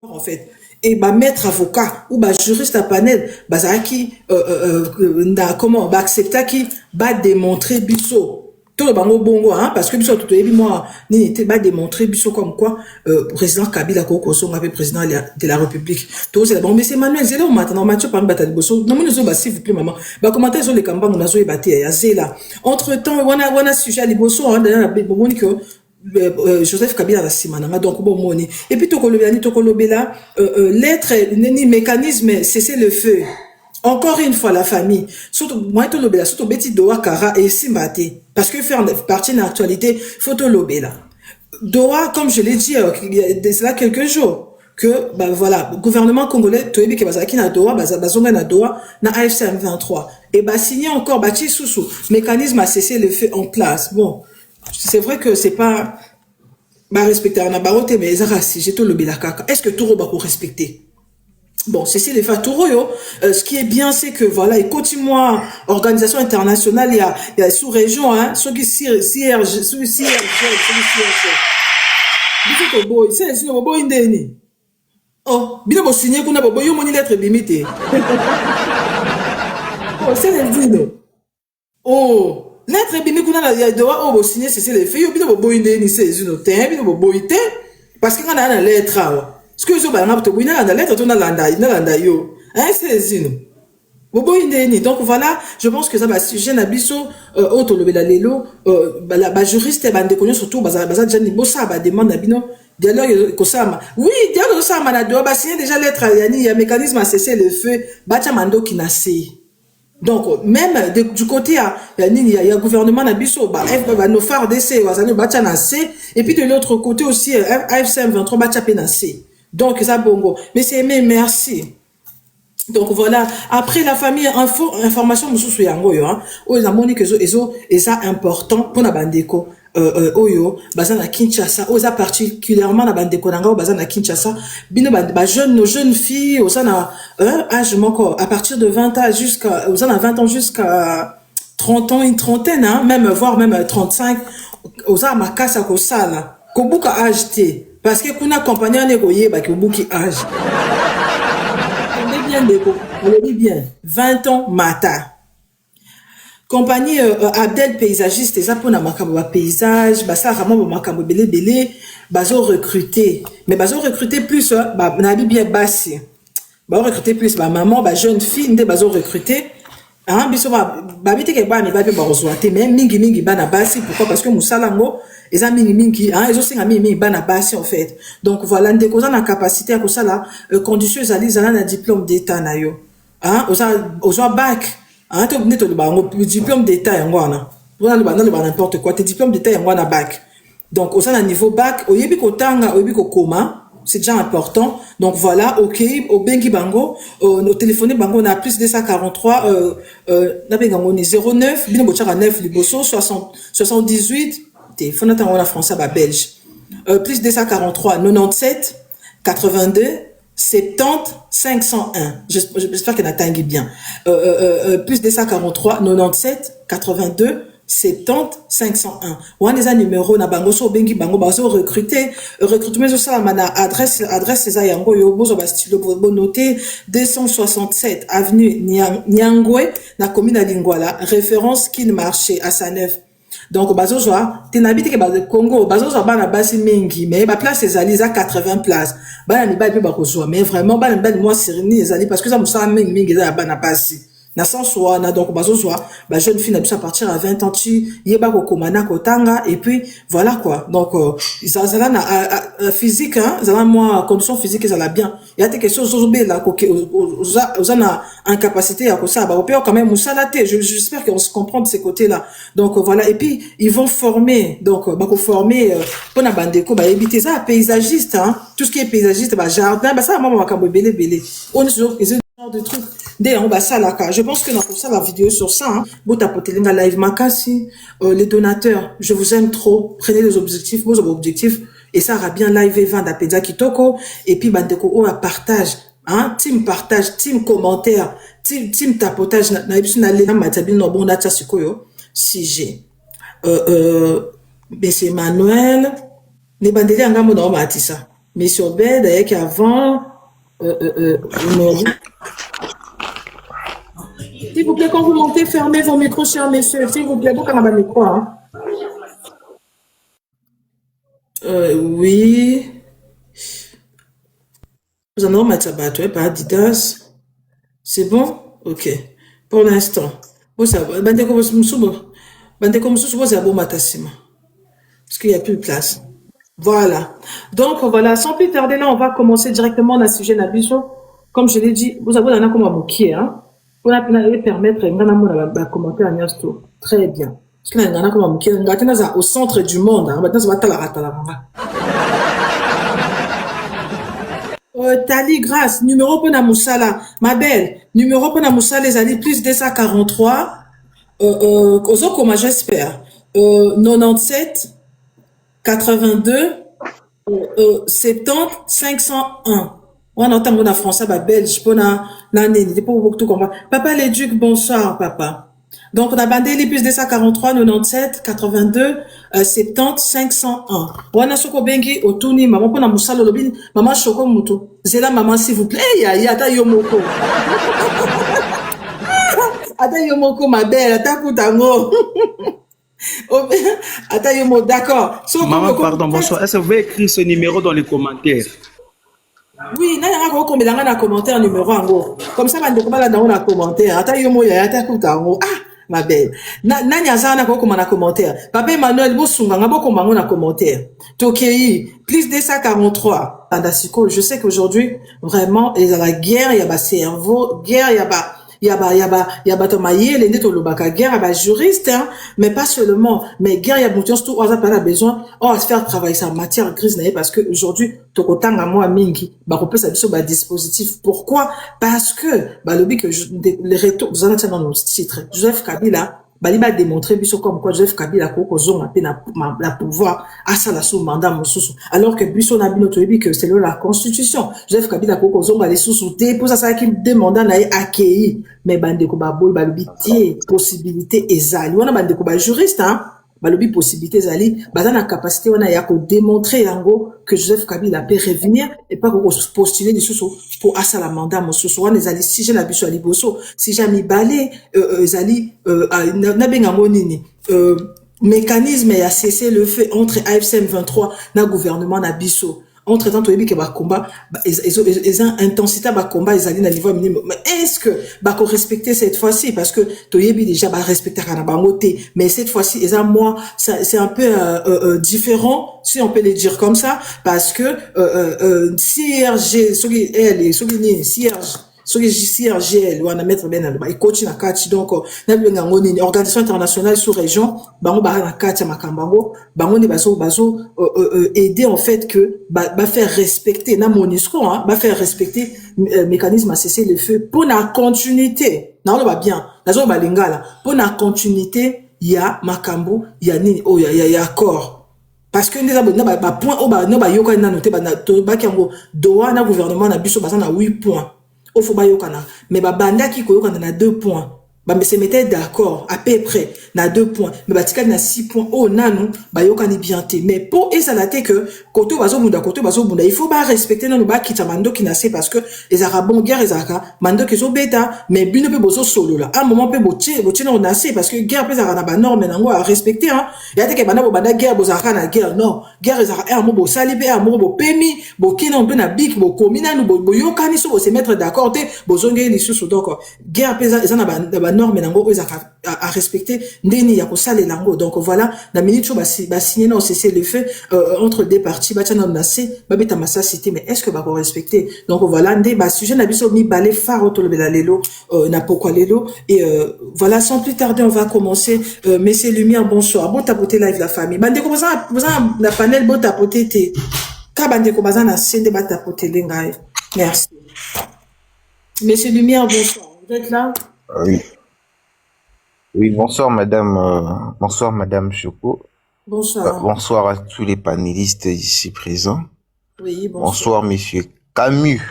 en fait. Et bah maître avocat ou bah juriste à panel bah ça qui comment bah accepter qui bah démontrer biso tout le bango bongo hein parce que biso tout et moi ni était bah démontrer biso comme quoi président Kabila Koko son avait président de la République tout c'est bon mais c'est Manuel c'est là maintenant Mathieu parmi bataille bosso non nous bah s'il vous plaît maman bah commenter sur les campagnes on a joué batté ya là entre temps on a sujet à les bosso hein bon que Joseph Kabila la simananga donc bon moni et puis tokolobela l'être ni mécanisme cesser le feu encore une fois la famille surtout moi tolobela surtout beti doa kara et simbate parce que faire partie de l'actualité faut tolobela doa comme je l'ai dit il y a cela quelques jours que bah voilà gouvernement congolais toyebi ke bazaki na doa bazonga na doa na AFC M23 et bah signé encore bati sous mécanisme à cesser le feu en place bon. C'est vrai que c'est pas respecter un baroté mais si j'ai tout le bilakaka est-ce que tout va pour respecter bon c'est les faturo yo ce qui est bien c'est que voilà et continue organisation internationale il y a sous région hein ceux qui CRG sous CRG biso boy c'est sino boy ndeni oh bino bo signer kuna boy yo moni lettre limité oh c'est le dino oh lettre bimi kuna ya doa o signer c'est les filles bino bo inde ni c'est une terre bino bo boité parce que quand on a la lettre ce que zo ba ngapto bina la lettre to na landa yo hein c'est une bo inde ni donc voilà je pense que ça va sujet na biso auto le la lelo ba juriste ba ndeko surtout baza déjà ni bossa ba demande na bino dialogue ko sama oui dialogue sama na doa ba signer déjà lettre yani ya mécanisme à cesser le feu ba cha mando kinase. Donc, même du côté, il y a gouvernement Nabiso, nos phares d'essai, et puis de l'autre côté aussi, AFC M23, donc, ça bongo. Mais c'est aimé, merci. Donc voilà, après la famille, information, monsieur hein, aux amoni que et ça important pour la bandeko. Oyo bazana Kinshasa oza particulièrement na bandeko nanga bazana Kinshasa bino ba jeunes filles osana âge moko à partir de 20 ans jusqu'à osana 20 ans jusqu'à 30 ans une trentaine hein même voire même 35 oza makasa ko sala ko buka âge té parce que kuna compagnie ne koye ba ko buki âge on le dit bien 20 ans mata. Compagnie Abdel paysagiste ça pour na makambo paysage ba ça vraiment makambo belé bazo recruter mais bazo recruter plus ba na bien bassi ba recruter plus ba maman ba jeune fille ndé bazo recruter hein biso ba bité ke ba mais ba rezoiter même mingi bana bassi pourquoi parce que musalango eza mingi hein ezo singa mingi bana bassi en fait donc voilà ndeko za na capacité à ko sala conditions ali za na diplôme d'état na yo hein oza bac hein tu venais le diplôme d'état yangwana voilà le n'importe quoi tes diplôme d'état yangwana bac donc au sein d'un niveau bac au yebi ko tanga au yebi ko koma c'est déjà important donc voilà OK au bengi bango au téléphoner bango on a plus de 243 na bengango ni 09 bino bochaka 9 liboso 78 téléphone tango na français ba belge plus de 243 97 82 70 501 j'espère qu'elle atteint bien plus de 143 97 82 70 501 on des numéros na bango so bengi bango bazo recruter recrutement so ça mana adresse ça yango yo bozo ba stylo bo noter 267 avenue Nyangwe na commune à Lingwala référence Kin marché à Saneuf. Donc bazozwa tenabiti ke bazo Congo bazozwa bana basi mingi mais ba place ezali za 80 places bana ni ba pe ba kozwa mais vraiment bana ba moi sirini ezali parce que ça musala mingi za bana basi na sens wana donc bazozwa ba jeune fille na biso à partir à 20 ans tu yeba ko komana ko tanga et puis voilà quoi donc ça zala na physique hein zala moi condition physique ça la bien il y a des questions zozobé là ko na incapacité à ko ça ba opérer quand même musalaté j'espère qu'on se comprend de ces côtés là donc voilà et puis ils vont former donc ba ko former pour na bandeko ba éviter ça paysagiste hein tout ce qui est paysagiste ba jardin ba ça maman makambo belé on genre de trucs dès on va ça là je pense que dans ça la vidéo sur ça hein bon tapoter la live makasi les donateurs je vous aime trop prenez les objectifs vos objectifs et ça ira bien live et vendre à Peda Kitoko et puis bandeko on partage hein team partage team commentaire team tapotage na ebisu na lena matabi no bon data sikoyo CG c'est Manuel les bandeli ngamo na matisa Monsieur Obed, avec avant, numéro. S'il vous plaît, quand vous montez, fermez vos micros, chers messieurs. S'il vous plaît, vous avez un micro, hein. Oui. Vous en avez Matsabato, pas Adidas. C'est bon? Ok. Pour l'instant. Vous savez, Bandeko Musubo, vous avez Matasima. Parce qu'il n'y a plus de place. Voilà. Donc, voilà, sans plus tarder, là, on va commencer directement dans le sujet d'Abiso. Comme je l'ai dit, vous avez un comme un hein. Pour permettre, de commenter à très bien. Parce que là, comme un au centre du monde, hein. Maintenant, ça va Tali Grâce, numéro pour Moussala, ma belle, numéro pour Moussala, les années plus 243, comment j'espère, 97, 82, 70, 501. On entend mon français, ma belge, pour tout comprendre. Papa l'éduc, bonsoir, papa. Donc, on a bandé les plus 243, 97, 82, 70, 501. On a soko bengi, otuni, maman, pour na moussalo, lobin, maman, choko moutou. Zela, maman, s'il vous plaît, ata yomoko. Ata yomoko, ma belle, ata kutango. Ata yomo, d'accord. Maman, pardon, bonsoir. Est-ce que vous pouvez écrire ce numéro dans les commentaires? Oui, na yanga ko combien dans commentaire numéro ango. Comme ça bande ko bala dans na commentaire. Ata yomo ya ata kutango. Ah, ma belle. Na nyaza na ko na commentaire. Papa Emmanuel Bosunga ngabo ko mango na commentaire. Tokei plus 243. Tandasiko, je sais qu'aujourd'hui vraiment il y a la guerre, il y a ba cerveau, guerre, il y a batomaye les neto lobaka guerre ba juriste hein, mais pas seulement mais guerre il y a beaucoup surtout on a pas besoin on va se faire travailler sa matière grise parce que aujourd'hui tokotanga moi mingi ba ko pesa biso ba dispositif pourquoi parce que ba lobi que les retours vous en êtes dans nos titres Joseph Kabila bali ba démontrer biso comme quoi Joseph Kabila ko zonga pe na la pouvoir à ça la sous mandat mosusu alors que biso na bino toyebi que c'est la constitution Joseph Kabila ko zonga les sous-soutés pour ça qui demande na accueilli mais bande ko ba boy ba lobi possibilité ezali wana bande ko ba juriste hein balobi possibilité ezali baza na capacité wana ya ko démontrer yango que Joseph Kabila peut revenir et pas ko postuler lisusu pour asala mandat mosusu wana ezali si je na biso ali boso si jamais balé ezali na benga nini mécanisme ya cesser le feu entre AFC M23 na gouvernement na biso entre temps toyebi que ba combat ils ont intensité ba combat ils allaient na niveau minimum mais est-ce que ba ko respecter cette fois-ci parce que toyebi déjà ba respecter kana bangote mais cette fois-ci ils ont moi c'est un peu différent si on peut le dire comme ça parce que CRG soki elle et soki ni CRG soki CRGL wana mettre ben na ba coach na kati donc na benga ngoni organisation internationale sous région bango ba na kati makambango bango ne bazo aider en fait que ba faire respecter na MONUSCO hein ba faire respecter mécanisme à cesser le feu pour la continuité na on va bien nazo ba lingala pour la continuité il y a makambo il y a nini oh il y a accord parce que nous avons ba point au ba no ba yoka na noté ba ba kango doa na gouvernement na biso ba na 8 points au faut ba yokana mais ba banda ki ko yokana na 2 points ba me se mettait d'accord à peu près na 2 points mais ba tika na 6 points oh nanu ba yokani bien té mais pour ezalate que côté bazo bunda il faut ba respecter non ba kitamando ki na c'est parce que les arabes guerre ezaka mando ki zo beta mais bino pe bozo solo là à un moment pe botie non na c'est parce que guerre pe za na ba norme nango à respecter hein ya te ke bana bo banda guerre bozaka na guerre non guerre ezaka un mo bo salibe un mo bo pemi bo kina pe na bik bo komina no bo yokani so bo se mettre d'accord té bozongé les sous donc guerre pe za na ba norme nango à respecter ndeni ya ko sale lango donc voilà na minute cho ba signer non cesser le feu entre deux parties ba tana na c'est ba beta massa cité mais est-ce que ba ko respecter donc voilà ndé ba sujet na biso mi balé faro to le lelo na pourquoi lelo et voilà sans plus tarder on va commencer messieurs lumière bonsoir bon tapoter live la famille bande ko ça na panel bon tapoter té ka bande ko baza na sende ba tapoter lengai merci messieurs lumière bonsoir vous êtes là Oui. Oui, bonsoir madame Choco. Bonsoir. Bonsoir à tous les panélistes ici présents. Oui, bonsoir. Bonsoir monsieur Camus.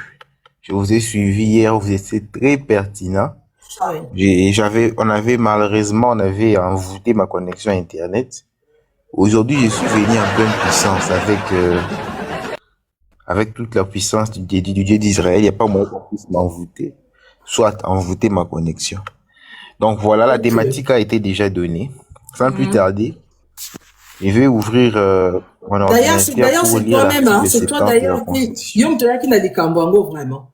Je vous ai suivi hier, vous étiez très pertinent. Oui. On avait envoûté ma connexion Internet. Aujourd'hui, je suis venu en pleine puissance avec toute la puissance du Dieu d'Israël, il n'y a pas moyen qu'on puisse m'envoûter, soit envoûter ma connexion. Donc voilà, la Ok. thématique a été déjà donnée. Sans plus Mhm. tarder, je vais ouvrir mon ordinateur D'ailleurs, pour c'est lire toi-même, hein. l'article C'est toi 70 de la d'ailleurs qui, Constitution. Yom Toya qui l'a dit Kambwango, vraiment.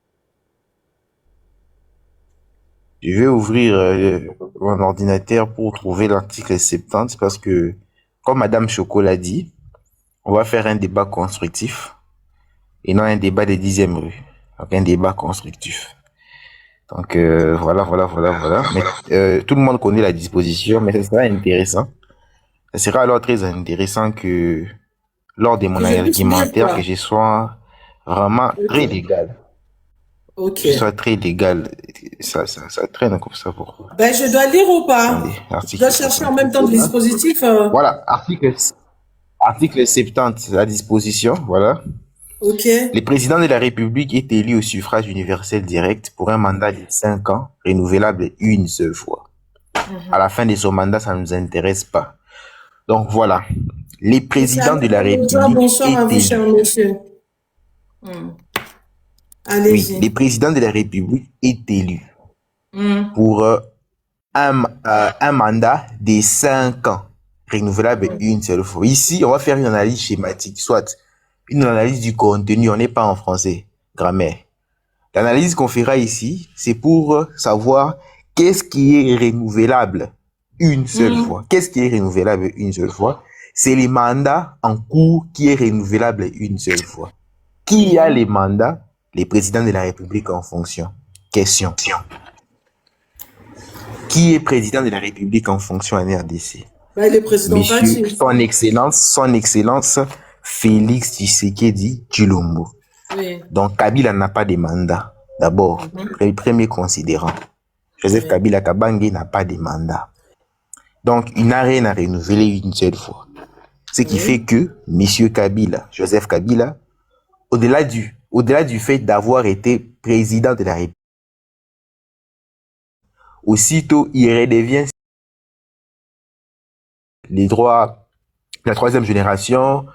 Je vais ouvrir mon ordinateur pour trouver l'article 70 parce que, comme Madame Choco l'a dit, on va faire un débat constructif et non un débat des 10e rue. Donc un débat constructif. Donc voilà. Mais tout le monde connaît la disposition, mais ce sera intéressant. Ce sera alors très intéressant que lors de mon Que je puisse lire, argumentaire, que quoi. je sois vraiment très Ok. légal. Ok. Je sois très légal. Ça traîne comme ça, pourquoi? Ben, je dois lire ou Attendez, pas? Je dois article chercher en 68. même temps le dispositif. Voilà, article 70, la disposition, voilà. Ok. Le président de la République est élu au suffrage universel direct pour un mandat de 5 ans, renouvelable une seule fois. À la fin de son mandat, ça ne nous intéresse pas. Donc voilà, le Monsieur président de la Bonsoir, République bonsoir à est vous, cher élu. monsieur. Oui, le Allez-y. président de la République est élu Hmm. pour un mandat de 5 ans, renouvelable une seule fois. Ici, on va faire une analyse schématique, soit une analyse du contenu, on n'est pas en français, grammaire. L'analyse qu'on fera ici, c'est pour savoir qu'est-ce qui est renouvelable une seule Hmm. fois. Qu'est-ce qui est renouvelable une seule fois? C'est les mandats en cours qui est renouvelable une seule fois. Qui a les mandats? Les présidents de la République en fonction. Question. Qui est président de la République en fonction en RDC? Ben, le président Monsieur, Fati. son excellence Félix Tshisekedi Tshilombo. Oui. Donc Kabila n'a pas de mandat. D'abord, premier considérant. Joseph Oui. Kabila Kabange n'a pas de mandat. Donc il n'a rien à renouveler une seule fois. Ce qui fait que Monsieur Kabila, Joseph Kabila, au-delà du fait d'avoir été président de la République, aussitôt il redevient les droits de la troisième génération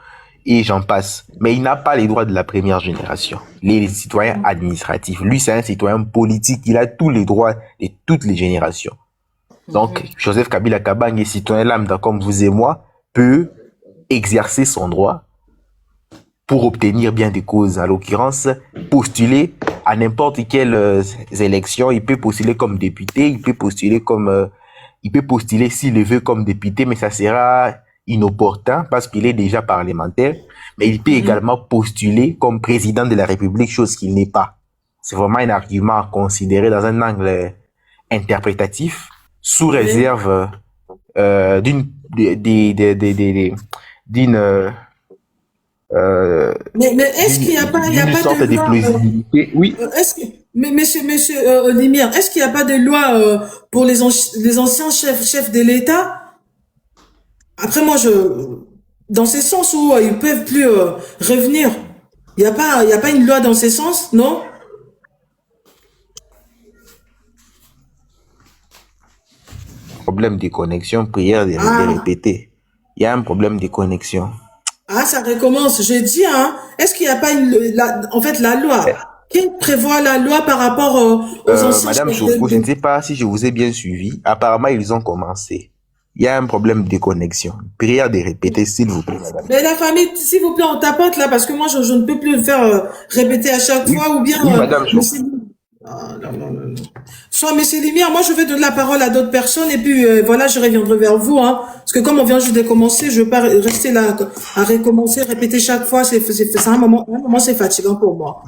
et j'en passe. Mais il n'a pas les droits de la première génération. Les citoyens administratifs. Lui, c'est un citoyen politique. Il a tous les droits de toutes les générations. Donc, Joseph Kabila Kabange, citoyen lambda comme vous et moi, peut exercer son droit pour obtenir bien des causes. À l'occurrence, postuler à n'importe quelle élection. Il peut postuler comme député, il peut postuler s'il le veut comme député, mais ça sera inopportun parce qu'il est déjà parlementaire. Mais il peut également postuler comme président de la République, chose qu'il n'est pas. C'est vraiment un argument à considérer dans un angle interprétatif, sous réserve d'une Mais est-ce qu'il n'y a pas, il y a d'une pas sorte de de loi, plausibilité. Oui. est-ce que, mais monsieur Limière, est-ce qu'il n'y a pas de loi pour les anciens chefs de l'État? Après, moi, dans ce sens où ils peuvent plus revenir. Il y a pas une loi dans ce sens, non? Problème de connexion, prière de Ah, répéter. Il y a un problème de connexion. ah, ça recommence. Je dis, hein, est-ce qu'il n'y a pas en fait, la loi? Qui prévoit la loi par rapport aux anciens Madame chefs Choco, je ne sais pas si je vous ai bien suivi. Apparemment, ils ont commencé. Il y a un problème de connexion. Prière de répéter, s'il vous plaît, madame. Mais la famille, s'il vous plaît, on tapote là, parce que moi, je ne peux plus le faire répéter à chaque Oui, fois, ou bien, oui, madame Choco. Ah, non, non, non, non. Soit Monsieur Lumière, moi, je vais donner la parole à d'autres personnes, et puis, voilà, je reviendrai vers vous, hein. Parce que comme on vient juste de commencer, je veux pas rester là, à recommencer, répéter chaque fois, c'est un moment, c'est fatigant pour moi.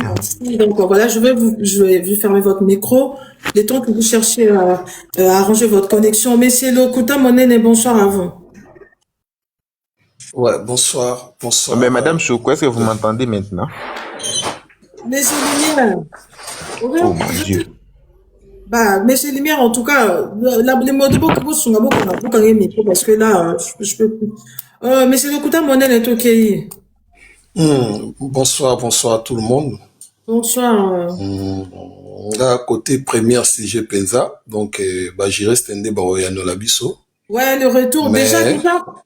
Merci. Donc, voilà, je vais vous fermer votre micro. Le temps que vous cherchez à arranger votre connexion. Monsieur Lokuta Monene, bonsoir à vous. Ouais, bonsoir, Mais madame Choco, est-ce que vous m'entendez maintenant? Monsieur Lumière. Oh mon Dieu. Bah, Monsieur Lumière, en tout cas, les mots de beaucoup de sont beaucoup micro parce que là, je peux plus. Monsieur Lokuta Monene est OK. Bonsoir à tout le monde. Bonsoir. Là, côté première CG Penza, donc, j'y reste un débat au Labiso. Ouais, le retour. Mais,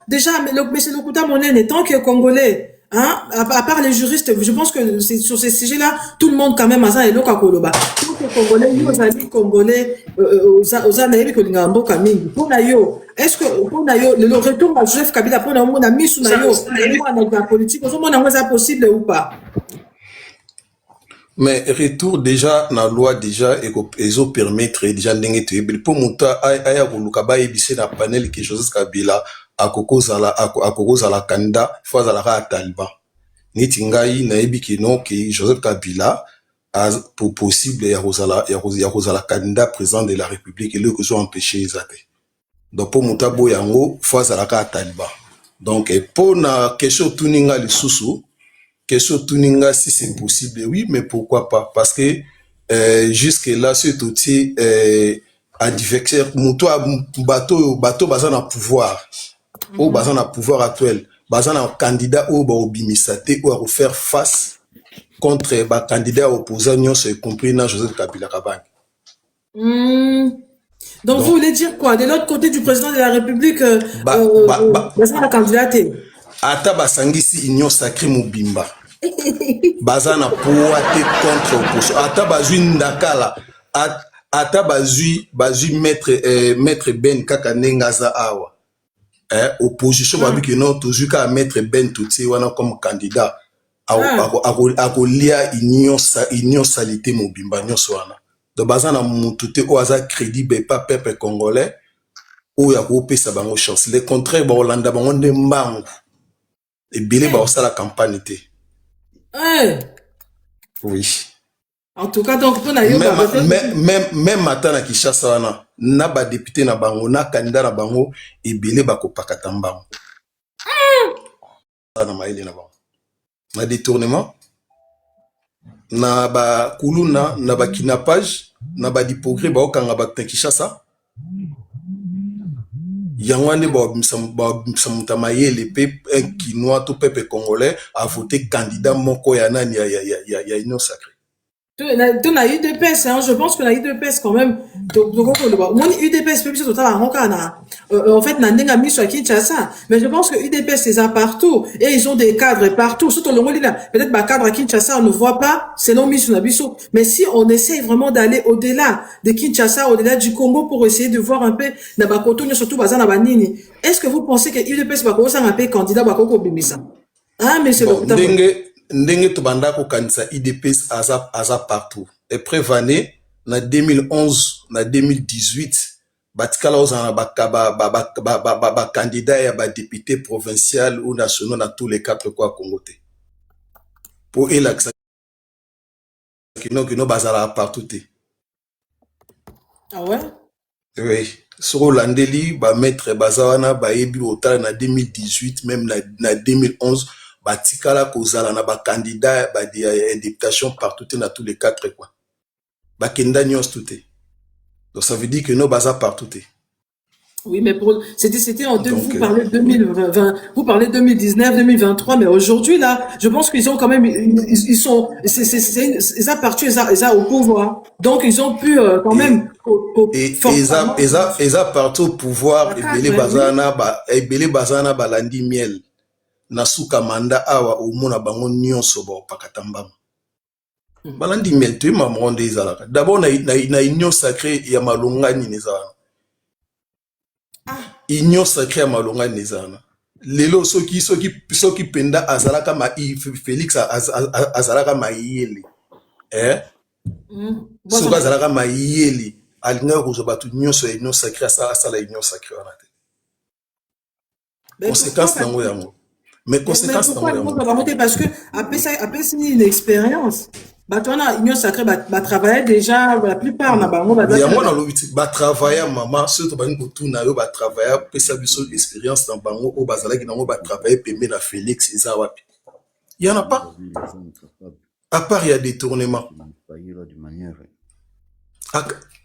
Déjà, mais Monsieur Lokuta Monene, tant que Congolais, Hein? À part les juristes, je pense que c'est sur ces sujets-là, tout le monde quand même a ça et l'autre koloba. Tout les Congolais, nous les Congolais, aux Anaïs Kolinga Mboka mingi. Pour nayo, est-ce que pour nayo le retour à Joseph Kabila pour nayo na misu nayo, on a la politique, on a ça possible ou pas? Mais retour déjà na loi déjà ezo permettre déjà ndenge to pour muta aya koluka ba ebise na panel que Joseph Kabila akokoza la candidat fois à la Taliban. Niti ngai na ebi ki non que Joseph Kabila pour possible ya la candidat président de la République et le que sont empêché ezate. Donc pour muta boyango fois à la Taliban. Donc pour na question tuninga lisusu question tuninga si c'est possible, oui, mais pourquoi pas? Parce que jusque-là, c'est outil adversaire, bateau basé dans pouvoir, ou basé dans pouvoir actuel, basé dans candidat ou bimisate ou à refaire face contre les candidats opposants, y compris dans Joseph Kabila Kabang. Donc vous voulez dire quoi? De l'autre côté du président de la République, basé la candidature. Ata basangisi union sacrée mobimba. Bazana poate contre opposition. Ata bazui ndakala. Ata bazui maître Ben kaka nengaza awa. Opposition babi que non toujours ka maître Ben Tutsi wana comme candidat. Akolia union salité mobimba nyonso wana. Donc bazana mutute oaza crédible pas peuple congolais. Ou ya ko pesa bango chance. Le contraire ba Hollanda bango ndembango. Et Billy Baossa la campagne était. Oui. En tout cas, donc, même matin à Kinshasa, na ba député na bango, na candidat na bango, et Billy Bako Pakatambango. Na maïli na bango. Na détournement, na ba kuluna, na ba kidnappage, na ba dipogré, ba okanga ba Kinshasa. Yangwane ba mayele pe un Kinois tout peuple congolais a voté candidat moko ya nani ya union sacrée. Tu as eu de pèse, hein, je pense que tu as eu de pèse quand même. Moi, UDPS, en fait, n'a mis sur Kinshasa. Mais je pense que UDPS, c'est ça partout. Et ils ont des cadres partout. Surtout le monde, peut-être, bah, cadre à Kinshasa, on ne voit pas. C'est non mis sur Nabiso. Mais si on essaye vraiment d'aller au-delà de Kinshasa, au-delà du Congo pour essayer de voir un peu, surtout, est-ce que vous pensez que UDPS va commencer à appeler candidat, ah, mais c'est Ndenge tobanda ko kanisa IDPS aza partout. Et prévané na 2011 na 2018 batikala ozana ba candidat ya ba député provincial ou national dans tous les quatre coins congolais. Pour élaxer kino bazala partout. Ah ouais? Oui. Sur Landeli ba maître bazawana ba ebi otala na 2018 même na 2011 batikala kozala na ba candidat ba députation partout dans tous les quatre coins. Ba kenda nyos tout. Donc ça veut dire que nos baza partout. Oui, mais c'était en vous parlez 2020, vous parlez 2019, 2023, mais aujourd'hui là, je pense qu'ils ont quand même, ils sont, ils appartiennent, ils ont au pouvoir, donc ils ont pu quand même. Ils partout au pouvoir et belé bazana balandi miel. Nasuka manda awa umuna bango nyonso ba pakatamba. Balandi miel tu ma monde izalaka. D'abord na union sacrée ya malungani nezana. Union sacrée ya malungani nezana. Lelo soki penda azalaka ma Félix azalaka ma yele. Soka azalaka ma yele. Alinga ko batu nyonso ya union sacrée ça la union sacrée wana te. Conséquence nango yango. Mais conséquence parce que après c'est une expérience. Bah toi na union sacrée bah travailler déjà la plupart na bango bah travailler maman surtout ba ko tuna yo ba travailler pesa biso expérience dans bango o bazala ki nango ba travailler pembe na Félix Ezawapi. Il y en a pas. À part il y a des tournements.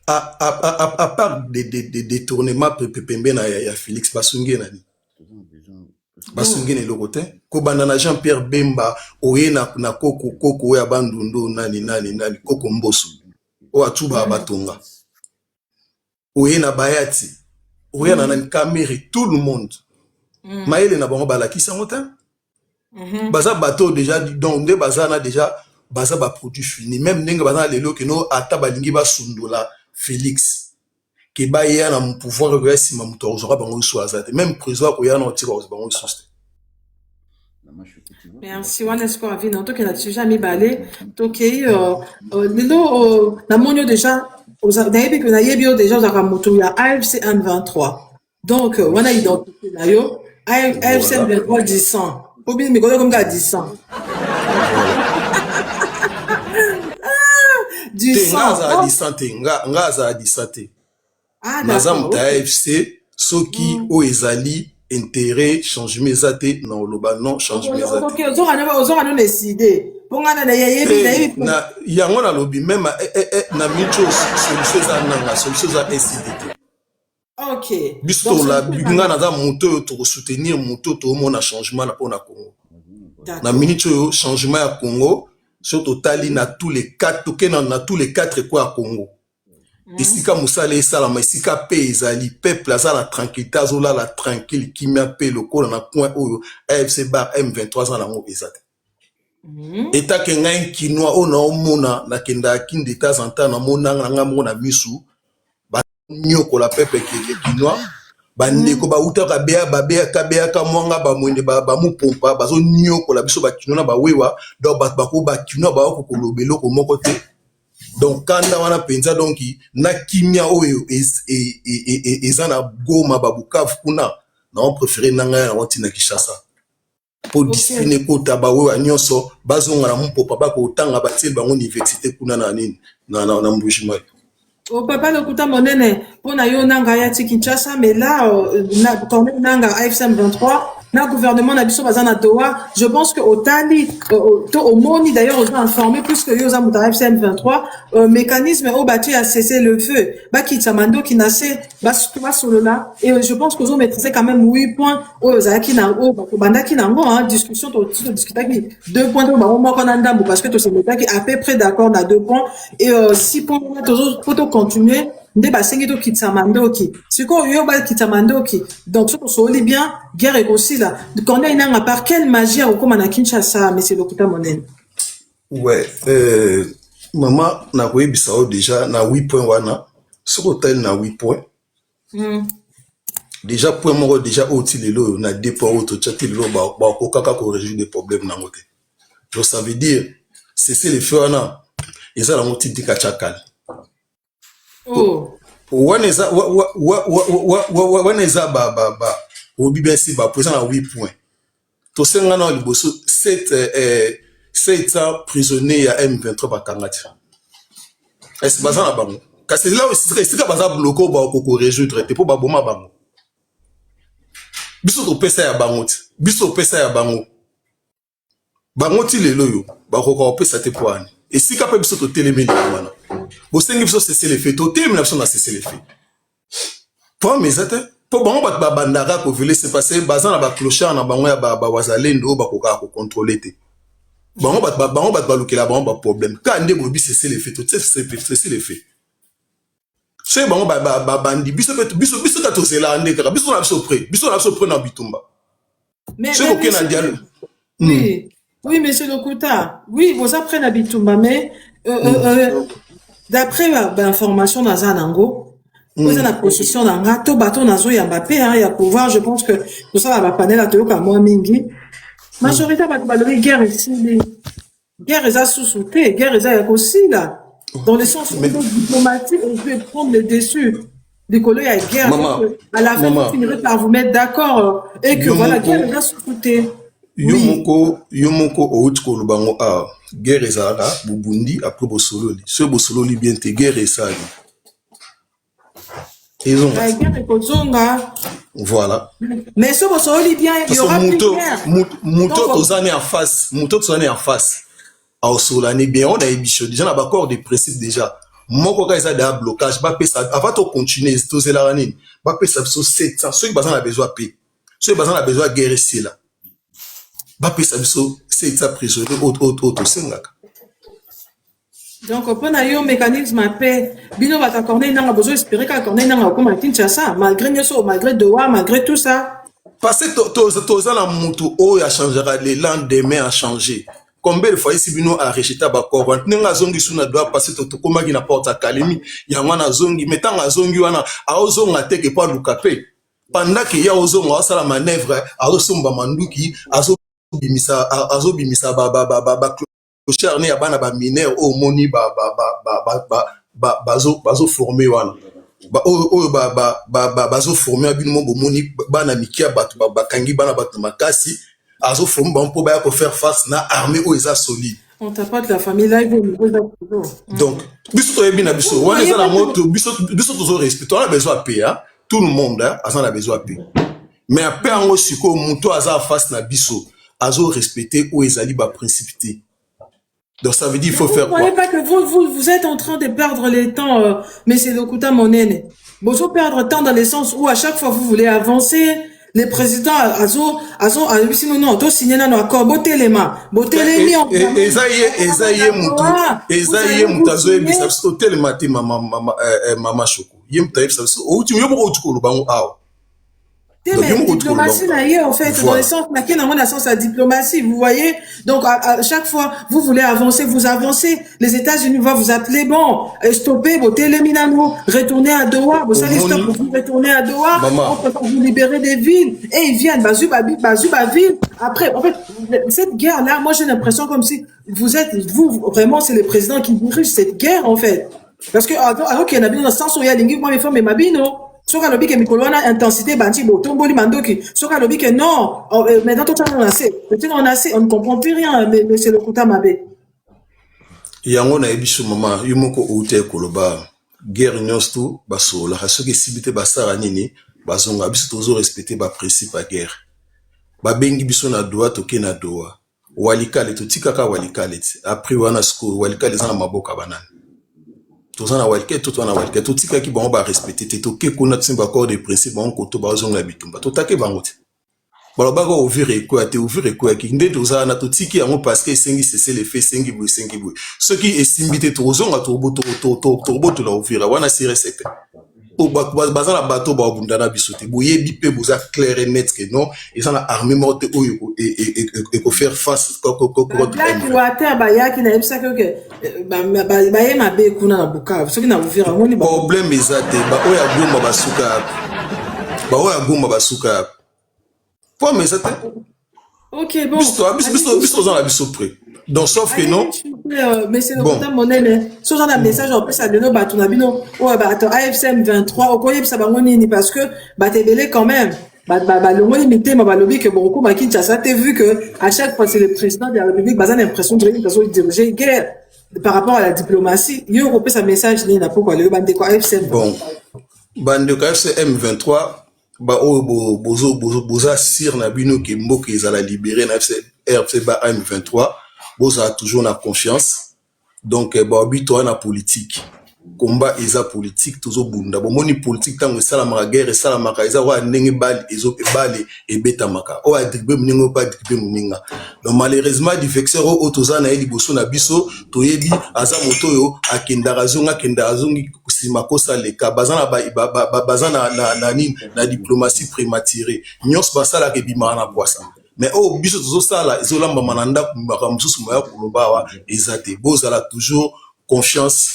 À part des détournements pembe na ya Félix Basungi nani. Basungene lokote ko bandana Jean-Pierre Bemba oye na koko ya bandundu nani koko mboso o atuba batonga oye na bayati oye na nani Kamere tout le monde maele na bango balaki sango ta Baza bateau déjà, donc, de baza na déjà, baza ba produit fini. Même n'enga baza lelo que no ata balingi ba sundola Félix. Ke ba ya na pouvoir de si mamuto ozora bango soazate. Même président ko ya na otira bango soste. Merci, wana est-ce qu'on a vu, non, toi, qui n'a déjà mis balé, toi, qui, lelo, na monio déjà, d'ailleurs, que na yebio déjà, dans la moto, il y a AFC 123. Donc, wana identifié, là, yo, AFC 123 10 ans. Ou bien, mais comme ça, 10 ans. 10 ans. Nga za di santé. Ah, Nazam d'accord. ta AFC, soki o ezali intérêt changement zate na oloba non changement zate. Ok, ozora no décider. Ponga na yebi na yango na lobi même na micho solution za nanga solution za SCDT. Ok. Biso la binga na za moto to soutenir moto to mona changement na pona Congo. Na minicho changement ya Congo surtout tali na tous les quatre toke na tous les quatre quoi à Congo. Esika musala esala esika pe ezali peuple aza la tranquillité azola la tranquille kimia pe lokola na coin oyo AFC bar M23 ans nango ezate. Eta ke ngai kinwa o na omona na kenda kin de temps en temps na mona nga mona misu ba nyoko la peuple ke kinwa ba ndeko ba uta ka bea ka mwanga ba mwende ba mu pompa ba zo nyoko la biso ba kinwa ba wewa do ba ko ba kinwa ba ko kolobelo ko moko te. Donc quand on a pensé donc na kimia oyo ezana Goma ba Bukavu kuna na on préféré nanga na watina Kinshasa pour discipliner kota ba wewa nyonso bazonga na mpopa ba ko tanga ba tiel bango université kuna na nini na mbujima. Au papa le kuta monene pour na yo nanga ya Kinshasa mais là quand même nanga AFC 23 na gouvernement na biso bazana Doha je pense que au tali au moni d'ailleurs on a informé plus que yo za muta AFC 23 mécanisme au bâti à cesser le feu ba kitsamando qui nassé ba solo là et je pense que vous maîtrisez quand même 8 points au zaki na o banda ki nango hein discussion to discuter qui 2 points ba mo ko na ndambo parce que to se meta qui à peu près d'accord na 2 points et 6 points toujours pour continuer nde basengi to kitsamandoki siko yo ba kitsamandoki donc ce so li bien guerre aussi là qu'on a une à part quelle magie au comme na Kinshasa monsieur Lokuta Monene. Ouais maman na ko ebisa déjà na 8 points wana sur hôtel na 8 points déjà point moko déjà otilelo na 2 points auto chatilelo ba ko kaka ko résoudre des problèmes na ngote donc ça veut dire cesser les feux wana eza la moti dika chakal. Oh. Waneza ba obi bien si ba présent à 8 points. To senga na liboso 7 ans prisonniers à M23 ba kangati. Est-ce bazan na bango? Kasi là c'est ka baza bloqué ba ko résoudre te po ba boma bango. Biso to pesa ya bango ti. Biso pesa ya bango. Bango ti lelo yo ba ko pesa te poani. Et si ka pe biso to telemeli wana. Vous savez que c'est les faits. Tout le monde a cessé les faits. Pour mes amis, pour bon bat bandara ko vele se passer bazan na ba clochard na bango ya ba wazalendo ba ko contrôler te. Bango bat balukela bango ba problème. Quand ndé bobi cessé les faits, tout c'est les faits. C'est bango ba bandi biso ka to zela ndé ka biso na biso près na bitumba. Mais c'est OK na dialogue. Oui, monsieur Lokuta. Oui, vous apprenez à bitumba mais d'après l'information dans Zanango, vous êtes en position dans Gato, bateau Nazo Yambapé, il y a pouvoir, je pense que tout ça va panel à Toyoka, moi, Mingi. Majorité de guerre ici, guerre est à sous-souté, guerre est à aussi là. Dans le sens diplomatique, on peut prendre le dessus. Du coup, il y a guerre. À la fin, vous finirez par vous mettre d'accord et que voilà, guerre est à sous-souté. Yomoko outko lubango a guerre ezala bubundi après bosololi ce bosololi bien te guerre esali ils la guerre est kozonga voilà mais ce bosololi bien il y aura plus de guerre muto tozane en face a osolani bien on a ébicho déjà na accord de principe déjà moko ka eza da blocage ba pesa avant to continuer tozela nini ba pesa so 700 ceux qui bazana besoin paix ceux qui bazana besoin guerre ici là ba pesa biso c'est ça prisonnier auto sengaka donc pour na yo mécanisme paix bino ba t'accorder nanga besoin espérer qu'accorder nanga comme Kinshasa malgré Doha malgré tout ça parce que toza na mutu oyo a changera le lendemain a changé. Combien de fois ici bino a rejeté bakoro nenga zongi suna doit passer to komaki na porte académie ya mwana zongi metanga zongi wana aozonga teke pa lukape pendant que ya ozonga sala manœuvre azosomba manduki azobimisa ba clochard ne ya bana ba mineur au moni bazo formé wana oyo bazo formé bino bomoni bana mikia batu bakangi bana batu makasi azo formé mpo baya ko faire face na armée oyo eza solide. On t'a pas de la famille là, donc biso toyebi na biso wana eza na moto biso tozo respect on a besoin de paix tout le monde a besoin de paix mais après en siko muto aza face na biso azo respecter oyo ezali ba principité. Donc ça veut dire il faut faire quoi? Vous ne voyez pas que vous êtes en train de perdre le temps, mais c'est le Kouta Monene. Vous allez perdre temps dans le sens où à chaque fois vous voulez avancer, les présidents sinon non, toi signer un accord, botter les mains, Ezaïe mutu azoyebisa biso telema te mama Choko. Ye mutu ayebisa biso outi yo boko outi koloba ngo awa. Mais diplomatie en fait, dans le sens la sens à diplomatie, vous voyez. Donc à chaque fois, vous voulez avancer, vous avancez. Les États-Unis vont vous appeler bon, stopper, vos téléminano, retourner à Doha, vous savez stop, vous retournez à Doha, on peut vous libérer des villes et ils viennent bazuba ville. Après, en fait, cette guerre là, moi j'ai l'impression comme si vous vraiment c'est le président qui dirige cette guerre en fait. Parce que alors qu'il y en a bien dans le sens où il y a des moi mes femmes et ma bino. Soka lobi ke mikolo wana intensité banti bo tomboli mandoki soka lobi ke non maintenant tout on a assez peut-être on ne comprend plus rien mais c'est le Kouta Mabe yango na ebiso mama yumoko outé koloba guerre nyosto basola hasoke sibité basara nini bazonga biso tozo respecter ba principe à guerre ba bengi biso na doa toke na doa walikale totika ka walikale après wana sko walikale za na maboka banana tozana walke tout wana walke tout tika ki bango ba respecter te to ke kona tsimba accord de principe bango koto ba zonga bitumba to take bango te baloba ko ouvrir ko ki nde tozana to tiki yango parce que sengi cesser les faits sengi boy ce qui est simbité to zonga to boto la ouvrir wana c'est recette o bazana bato ba bundana bisote boye bipe boza clair et net que non et ça na armée morte oyo et ko faire face water ba yaki na ebisa que ba yema be kuna na Bukavu soki na ouvrir ngoni ba problème ezate ba oya goma basuka pour mais ça OK bon biso dans la biso près donc sauf que non mais c'est le Kouta Monene so dans un message en plus à de nos batuna bino attends AFCM 23 au koyeb ça bango nini parce que batebele quand même le mot limité ma balobi que beaucoup ma Kinshasa t'as vu que à chaque fois c'est le président de la République bazan l'impression de diriger guerre par rapport à la diplomatie il européen sa message ni na pourquoi le bande quoi AFCM bon bande quoi AFCM 23 ba boza sir na bino ke mboka ezala libéré na RFC ba M23 boza toujours na confiance donc ba bito na politique combat eza politique toujours bunda bo moni politique tango sala ma guerre sala ma eza wa ndenge bali ezo bali ebeta maka o adribe mningo pa adribe mninga donc malheureusement du vexeur o tozana eli boso na biso toyebi aza moto yo akenda razongi kusima kosa leka bazana bazana na diplomatie prématurée nyos basala ke bima na poisa mais oh biso tozo sala ezolamba mananda makamususu moya kolobawa ezate bozala toujours confiance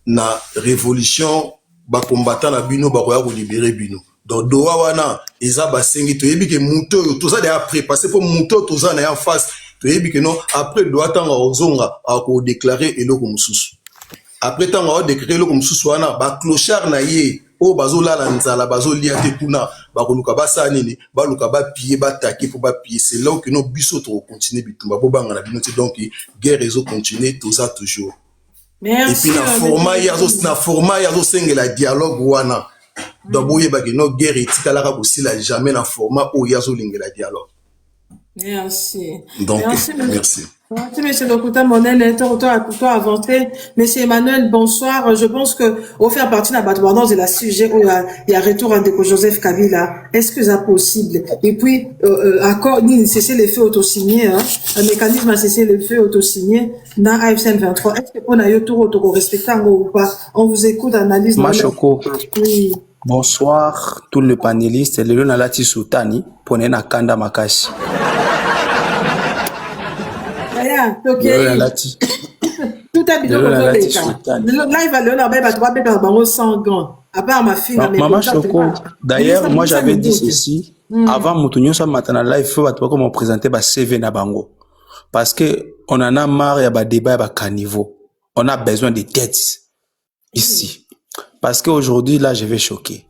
na révolution ba combattant na bino ba koya ko libérer bino donc doa wana eza basengi toyebi ke muto toza déjà prépassé pour muto toza na en face toyebi ke non après doa tanga ozonga a ko déclarer eloko mususu après tanga o déclarer eloko mususu wana ba clochard na ye o bazola la nzala bazolia te kuna ba koluka basa nini ba luka ba pied ba taquer pour ba pied c'est là que non biso to continuer bitumba bo banga na bino donc guerre ezo continuer toza toujours. Merci, et puis na format yazo sengela dialogue wana donc boye ba no guerre etikala aussi la jamais na format où yazo lingela dialogue. Merci. Donc merci. Merci, monsieur le Kouta Monene, toi avancé. Monsieur Emmanuel, bonsoir. Je pense que, au faire partie de la bataille de la sujet où il y a retour à Joseph Kabila, est-ce que c'est possible? Et puis, accord, ni cesser les faits autosignés, un mécanisme à cesser les faits autosignés, dans AFCM 23. Est-ce qu'on a eu tout respectant ou pas? On vous écoute, analyse. Machoko. Oui. Bonsoir, tous les panélistes. Lelo nalati Sultani, pone na kanda makashi. Aya, Lelo ok. nalati. Tout à Lelo bidon nalati là, Sultani. il va le là, bah, tu vas mettre bango sans gants. À part ma fille, mais Maman bon, ça, c'est Choco, pas. d'ailleurs, moi Ça, j'avais le dit goût, ok. ceci. Avant Moutounio sa matana live, il faut que me présenter ba CV na bango. Parce que on en a marre, il y a ba débat, il y a ba caniveau. On a besoin de têtes ici. Parce qu'aujourd'hui, là, je vais choquer.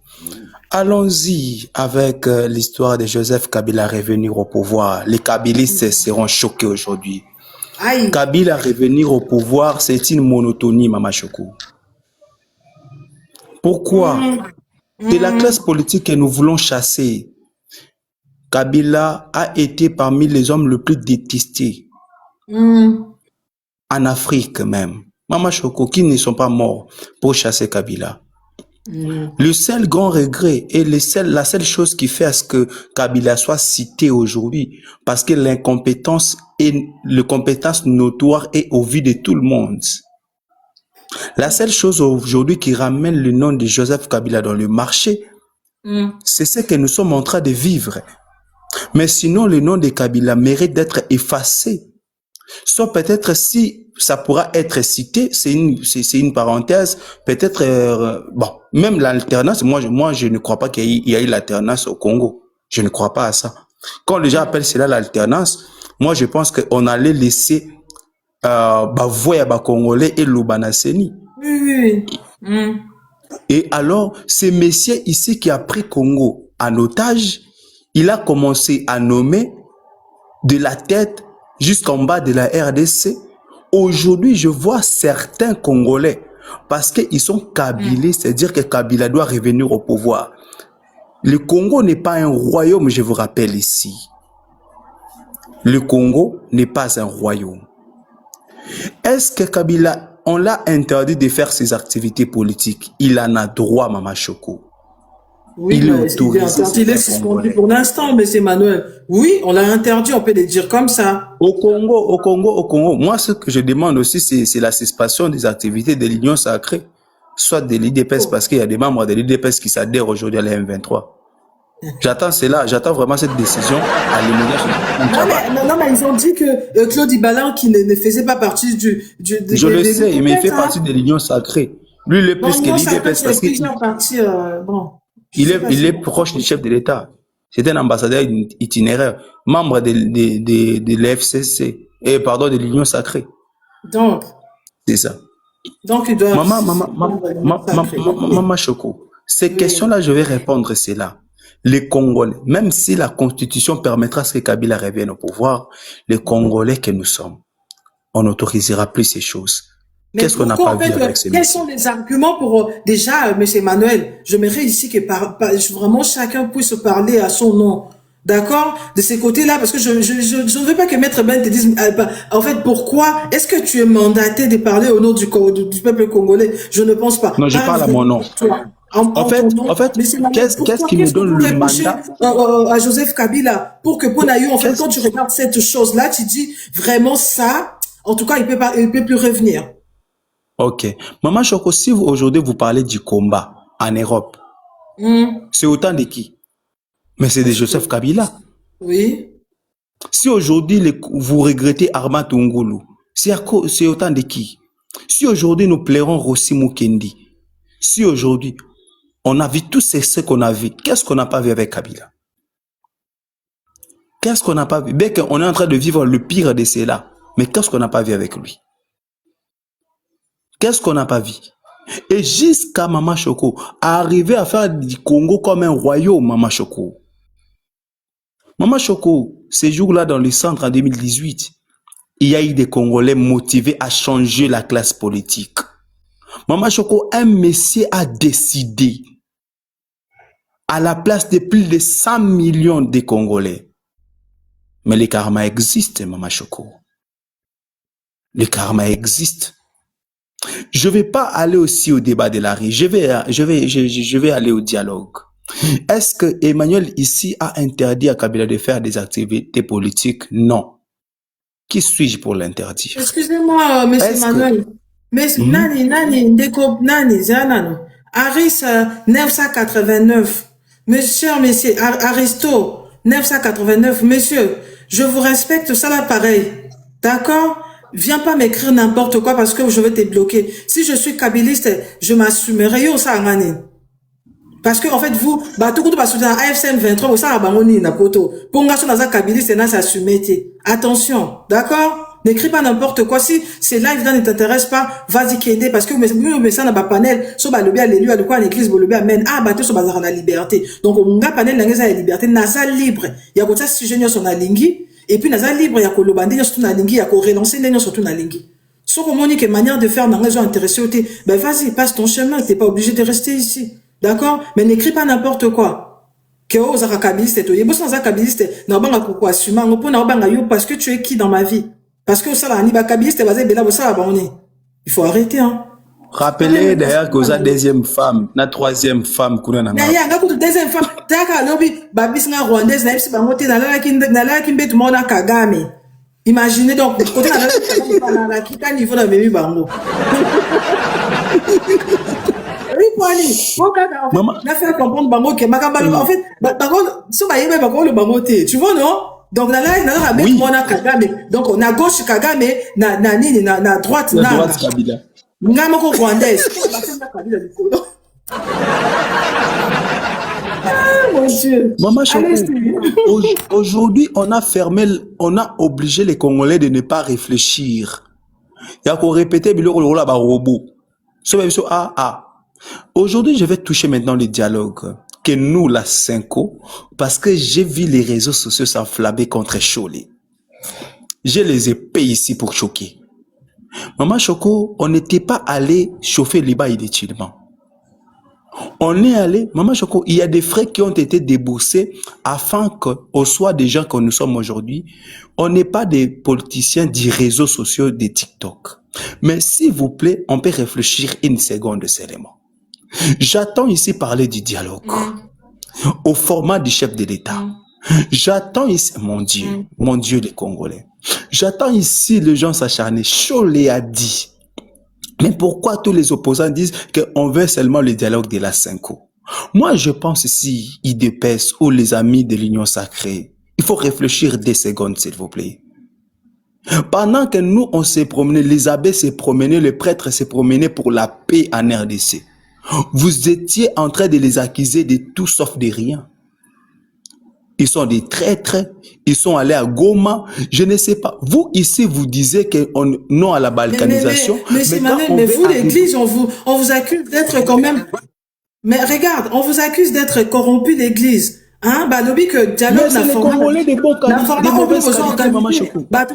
Allons-y avec l'histoire de Joseph Kabila revenir au pouvoir. Les Kabilistes seront choqués aujourd'hui. Aïe. Kabila revenir au pouvoir, c'est une monotonie, Mama Choco. Pourquoi? C'est la classe politique que nous voulons chasser. Kabila a été parmi les hommes les plus détestés en Afrique même. Mama Choco, qui ne sont pas morts pour chasser Kabila. Le seul grand regret et la seule chose qui fait à ce que Kabila soit cité aujourd'hui, parce que l'incompétence et la compétence notoire est au vu de tout le monde. La seule chose aujourd'hui qui ramène le nom de Joseph Kabila dans le marché, c'est ce que nous sommes en train de vivre. Mais sinon, le nom de Kabila mérite d'être effacé. Soit peut-être si ça pourra être cité, c'est une parenthèse, peut-être, bon, même l'alternance, moi je ne crois pas qu'il y a eu l'alternance au Congo. Je ne crois pas à ça. Quand les gens appellent cela l'alternance, moi je pense qu'on allait laisser voyer Congolais et l'Obanaseni. Oui. Et alors, ce monsieur ici qui a pris Congo en otage, il a commencé à nommer de la tête jusqu'en bas de la RDC. Aujourd'hui, je vois certains Congolais, parce qu'ils sont kabilés, c'est-à-dire que Kabila doit revenir au pouvoir. Le Congo n'est pas un royaume, je vous rappelle ici. Le Congo n'est pas un royaume. Est-ce que Kabila, on l'a interdit de faire ses activités politiques? Il en a droit, Mama Choco. Oui, il est mais autorisé. il est suspendu pour l'instant, mais c'est Manuel. Oui, on l'a interdit, on peut le dire comme ça. Au Congo, moi, ce que je demande aussi, c'est la suspension des activités de l'Union sacrée, soit de l'IDPS, parce qu'il y a des membres de l'IDPS qui s'adhèrent aujourd'hui à la M23. J'attends cela, j'attends vraiment cette décision à l'immédiat. Non, mais ils ont dit que Claude Ibalan, qui ne faisait pas partie je le sais, mais il fait partie de l'Union sacrée. Lui, il est plus que l'IDPS parce qu'il est proche du chef de l'État. C'est un ambassadeur itinéraire, membre de l'FCC, et pardon, de l'Union sacrée. Donc. C'est ça. Donc, il doit. Maman Choco, ces questions-là, je vais répondre cela. Les Congolais, même si la Constitution permettra à ce que Kabila revienne au pouvoir, les Congolais que nous sommes, on n'autorisera plus ces choses. Qu'est-ce qu'on n'a pas vu avec ces quels sont les arguments pour déjà, M. Emmanuel, j'aimerais ici que vraiment chacun puisse parler à son nom, d'accord, de ces côtés-là, parce que je ne veux pas que Maître Ben te dise, en fait, pourquoi est-ce que tu es mandaté de parler au nom du peuple congolais? Je ne pense pas. Non, je parle à mon nom. En fait, qu'est-ce qui me donne le mandat à Joseph Kabila pour que Ponayu, en fait, quand tu regardes cette chose-là, tu dis vraiment ça, en tout cas, il peut plus revenir. Ok. Maman Choco, si aujourd'hui vous parlez du combat en Europe, c'est autant de qui? Mais c'est de Joseph Kabila. Oui. Si aujourd'hui vous regrettez Armand Tungulu, c'est autant de qui? Si aujourd'hui nous plairons Rossi Mukendi, si aujourd'hui on a vu tout ce qu'on a vu, qu'est-ce qu'on n'a pas vu avec Kabila? Qu'est-ce qu'on n'a pas vu? Bien qu'on est en train de vivre le pire de cela, mais qu'est-ce qu'on n'a pas vu avec lui? Qu'est-ce qu'on n'a pas vu? Et jusqu'à Mama Choco, arriver à faire du Congo comme un royaume, Mama Choco. Mama Choco, ces jours-là dans le centre en 2018, il y a eu des Congolais motivés à changer la classe politique. Mama Choco, un monsieur a décidé à la place de plus de 100 millions de Congolais. Mais le karma existe, Mama Choco. Le karma existe. Je vais pas aller aussi au débat de la rue. Je vais aller au dialogue. Est-ce que Emmanuel ici a interdit à Kabila de faire des activités politiques? Non. Qui suis-je pour l'interdire? Excusez-moi, M. Emmanuel. Mais Aris 989. Monsieur, Aristo 989. Monsieur, je vous respecte, ça là pareil. D'accord? Viens pas m'écrire n'importe quoi parce que je vais te bloquer. Si je suis kabyliste, je m'assumerai. Yo, ça ngani. Parce que, en fait, vous, bah, tout le monde va soutenir AFCM 23, vous savez, bangoni, na poto. Pour nga, son naza kabyliste, et na s'assumer. Attention. D'accord? N'écris pas n'importe quoi. Si c'est live ne t'intéresse pas, vas-y qu'aider. Parce que vous mettez ça dans ma panel, so bah, le bien, l'élu, à quoi, l'église, le bien, amène. Ah, bah, tout ça, bah, la liberté. Donc, on nga panel, la liberté, naza libre. Il y a comme ça, si je n'y son alingi. Et puis, naza libre, il y a ko lobandi, surtout na lingi, il y a ko relancer, il y a surtout na lingi. Sauf qu'on dit que manière de faire, dans les gens intéressés, ben, vas-y, passe ton chemin. T'es pas obligé de rester ici. D'accord? Mais n'écris pas n'importe quoi. Que aux arakabiliste, toi, yebo sans arakabiliste, n'a pas pourquoi assumer, on peut n'a pas parce que tu es qui dans ma vie? Parce que ça, la anibakabiliste, basé, ben là, ça, on est. Il faut arrêter, hein. Rappelez d'ailleurs que vous êtes deuxième femme, la troisième femme, qu'on a. D'ailleurs, on a deuxième femme. D'accord, lobby, babis na rwandaise, na ipsi bangote, na la kimbe, tout le monde a Kagame. Imaginez donc, côté na la kita niveau na bébé bango. Maman, n'a fait comprendre bango que makambalo en fait bango so ba yeba bango le bango te, tu vois non? Donc na avec moi na Kagame. Donc on a gauche Kagame na nini na droite na Kabila. Ngama ko rwandaise. Mon Dieu. Maman Choco, aujourd'hui on a obligé les Congolais de ne pas réfléchir. Il y a qu'on répéter biloko la ba robot. Aujourd'hui, je vais toucher maintenant le dialogue que nous, la Cinco, parce que j'ai vu les réseaux sociaux s'enflammer contre Cholet. J'ai les épées ici pour choquer. Maman Choco, on n'était pas allé chauffer les bas inutilement. On est allé, Maman Choco, il y a des frais qui ont été déboursés afin qu'on soit des gens que nous sommes aujourd'hui. On n'est pas des politiciens des réseaux sociaux des TikTok. Mais s'il vous plaît, on peut réfléchir une seconde seulement. J'attends ici parler du dialogue au format du chef de l'État. J'attends ici, mon Dieu les Congolais. J'attends ici les gens s'acharner. Cholet a dit. Mais pourquoi tous les opposants disent qu'on veut seulement le dialogue de la Cinco? Moi, je pense ici, IDPS ou les amis de l'Union sacrée, il faut réfléchir 2 secondes, s'il vous plaît. Pendant que nous, on s'est promené, les abbés s'est promené, les prêtres s'est promené pour la paix en RDC. Vous étiez en train de les accuser de tout sauf de rien. Ils sont des traîtres, ils sont allés à Goma, je ne sais pas. Vous, ici, vous disiez que non à la balkanisation. Mais vous, l'église, on vous accuse d'être quand même... Mais regarde, on vous accuse d'être corrompu l'église. Hein, bah, l'objet que dialogue n'a pas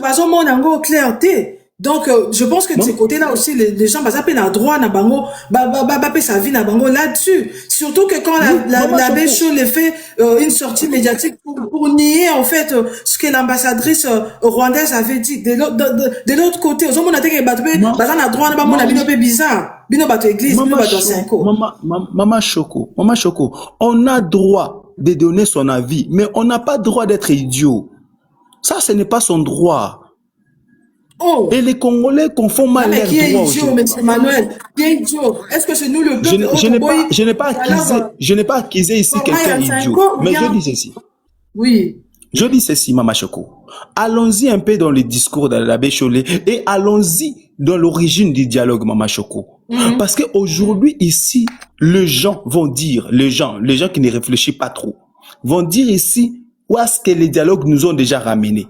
donc, je pense que de ce côté-là aussi, les gens, bah, ça peut la droit, na bango, bah, sa vie, na bango, là-dessus. Surtout que quand l'abbé Chaud les fait, une sortie médiatique pour nier, en fait, ce que l'ambassadrice rwandaise avait dit. De l'autre côté, aux hommes, on a dit que, bah, ça n'a droit, na bango, bino bizarre. Bino bato église, bino bato cinco. Maman Choco, on a droit de donner son avis, mais on n'a pas droit d'être idiot. Ça, ce n'est pas son droit. Oh. Et les Congolais confondent mal leurs droits. Qui est idiot, M. Manuel? Qui est idiot? Est-ce que c'est nous le peuple? Je n'ai pas accusé ici quelqu'un idiot. Mais je dis ceci. Oui. Je dis ceci, Maman Choco. Allons-y un peu dans le discours de l'abbé Cholet et allons-y dans l'origine du dialogue, Maman Choco. Parce qu'aujourd'hui, ici, les gens vont dire, les gens qui ne réfléchissent pas trop, vont dire ici où est-ce que les dialogues nous ont déjà ramenés.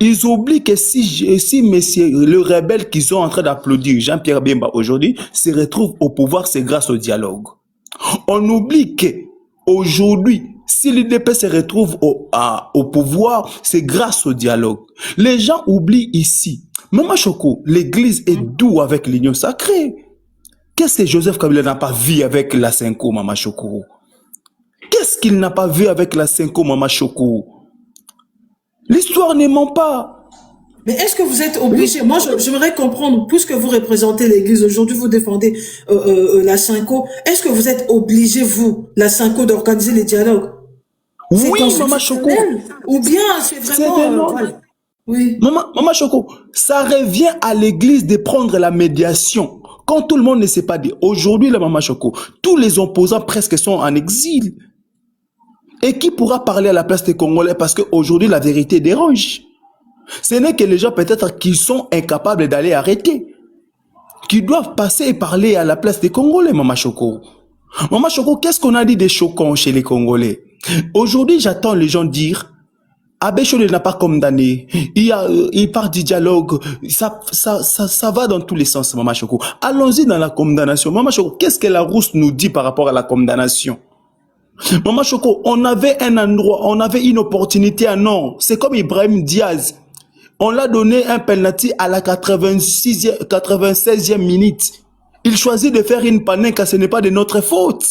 Ils oublient que si messieurs, le rebelle qu'ils sont en train d'applaudir, Jean-Pierre Bemba aujourd'hui, se retrouve au pouvoir, c'est grâce au dialogue. On oublie que aujourd'hui, si l'UDP se retrouve au pouvoir, c'est grâce au dialogue. Les gens oublient ici. Maman Choco, l'église est doux avec l'union sacrée. Qu'est-ce que Joseph Kabila n'a pas vu avec la Cinco, Maman Choco? Qu'est-ce qu'il n'a pas vu avec la Cinco, Maman Choco? L'histoire ne ment pas. Mais est-ce que vous êtes obligé? Moi, j'aimerais comprendre, puisque vous représentez l'église, aujourd'hui vous défendez la Cinco, est-ce que vous êtes obligé, vous, la Cinco, d'organiser les dialogues? Oui, Maman Choco. Ou bien c'est vraiment... oui. Maman Choco, ça revient à l'église de prendre la médiation. Quand tout le monde ne s'est pas dit, aujourd'hui, la Maman Choco, tous les opposants presque sont en exil. Et qui pourra parler à la place des Congolais parce qu'aujourd'hui, la vérité dérange. Ce n'est que les gens peut-être qui sont incapables d'aller arrêter, qui doivent passer et parler à la place des Congolais, Maman Choco. Maman Choco, qu'est-ce qu'on a dit de choquant chez les Congolais? Aujourd'hui, j'attends les gens dire Abbé Chole n'a pas condamné. Il part du dialogue. Ça va dans tous les sens, Maman Choco. Allons-y dans la condamnation. Maman Choco, qu'est-ce que la Rousse nous dit par rapport à la condamnation? Maman Choco, on avait un endroit, on avait une opportunité à Nord. C'est comme Ibrahim Diaz. On l'a donné un penalty à la 96e minute. Il choisit de faire une panique car ce n'est pas de notre faute.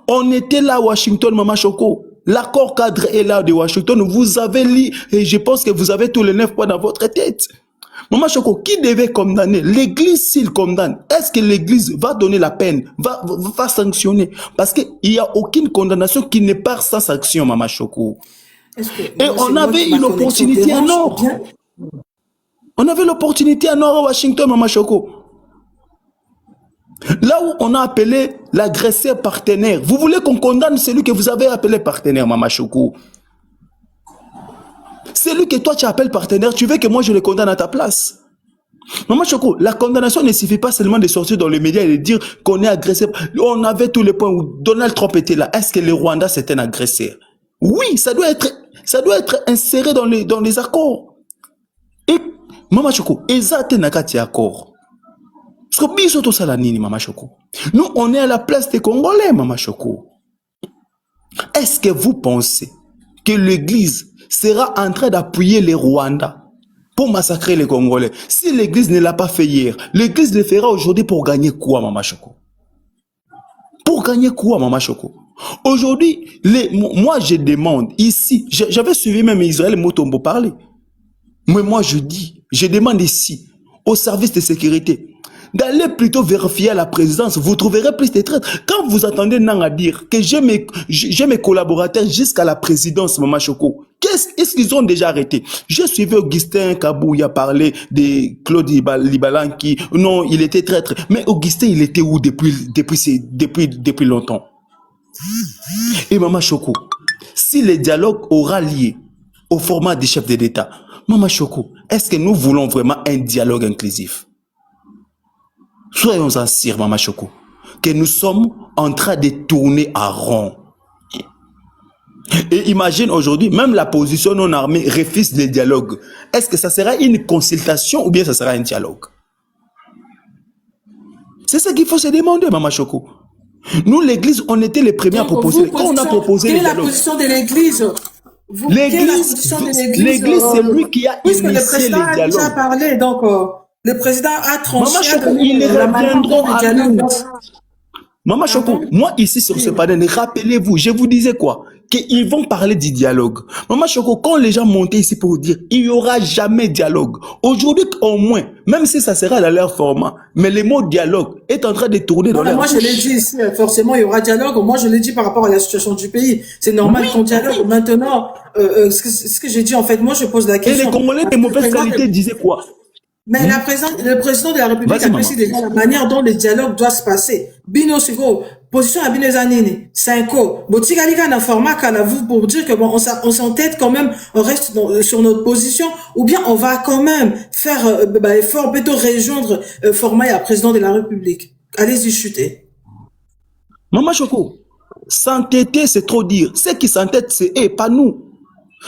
On était là à Washington, Maman Choco. L'accord cadre est là de Washington. Vous avez lu et je pense que vous avez tous les 9 points dans votre tête. Maman Choco, qui devait condamner? L'église, s'il condamne, est-ce que l'église va donner la peine, va sanctionner? Parce qu'il n'y a aucune condamnation qui ne part sans sanction, Maman Choco. Et on avait une opportunité à Nord. On avait l'opportunité à Nord à Washington, Maman Choco. Là où on a appelé l'agresseur partenaire. Vous voulez qu'on condamne celui que vous avez appelé partenaire, Maman Choco? Celui que toi tu appelles partenaire, tu veux que moi je le condamne à ta place? Maman Choco, la condamnation ne suffit pas seulement de sortir dans les médias et de dire qu'on est agressé. On avait tous les points où Donald Trump était là. Est-ce que le Rwanda c'est un agresseur? Oui, ça doit être inséré dans les accords. Et Maman Choco, exact nakati accord. Parce que biso to salanini, Maman Choco. Nous on est à la place des Congolais, Maman Choco. Est-ce que vous pensez que l'église sera en train d'appuyer les Rwandais pour massacrer les Congolais? Si l'église ne l'a pas fait hier, l'église le fera aujourd'hui pour gagner quoi, Maman Choco? Pour gagner quoi, Maman Choco? Aujourd'hui, moi je demande ici, j'avais suivi même Israël Motombo parler, mais moi je demande ici, au service de sécurité, d'aller plutôt vérifier à la présidence, vous trouverez plus de traîtres. Quand vous attendez Nanga dire que j'ai mes collaborateurs jusqu'à la présidence, Maman Choco, est-ce qu'ils ont déjà arrêté? Je suivais Augustin Kabou, il a parlé de Claude Libalan qui, non, il était traître. Mais Augustin, il était où depuis longtemps? Et Maman Choco, si le dialogue aura lié au format des chefs d'État, Maman Choco, est-ce que nous voulons vraiment un dialogue inclusif? Soyons en sûrs, Maman Choco, que nous sommes en train de tourner à rond. Et imagine aujourd'hui, même la position non armée refuse le dialogue. Est-ce que ça sera une consultation ou bien ça sera un dialogue? C'est ça qu'il faut se demander, Maman Choco. Nous, l'église, on était les premiers à proposer. Quand on a proposé le dialogue. Quelle est la position de l'église? L'église, c'est lui qui a initié le dialogue. A parlé, donc le président a tranché. Maman Choco, ils reviendront à nous. Maman Choco, moi ici sur ce panel, rappelez-vous, je vous disais quoi? Qu'ils vont parler du dialogue. Maman Choco, quand les gens montaient ici pour dire, il n'y aura jamais dialogue. Aujourd'hui, au moins, même si ça sera dans leur format, mais le mot dialogue est en train de tourner dans leur bouche. Moi, je l'ai dit ici, forcément, il y aura dialogue. Moi, je l'ai dit par rapport à la situation du pays. C'est normal qu'on dialogue. Maintenant, ce que j'ai dit, en fait, moi, je pose la question. Et les Congolais de mauvaise qualité disaient quoi? Mais le président de la République a précisé déjà la manière dont le dialogue doit se passer. Bino Sigo, position à Bino Zanini, Cinco, Botigalika na format vous pour dire que bon, on s'entête quand même, on reste sur notre position, ou bien on va quand même faire effort, plutôt rejoindre format à président de la République. Allez-y chuter. Maman Choco, s'entêter c'est trop dire. Ceux qui s'entêtent c'est eux, pas nous.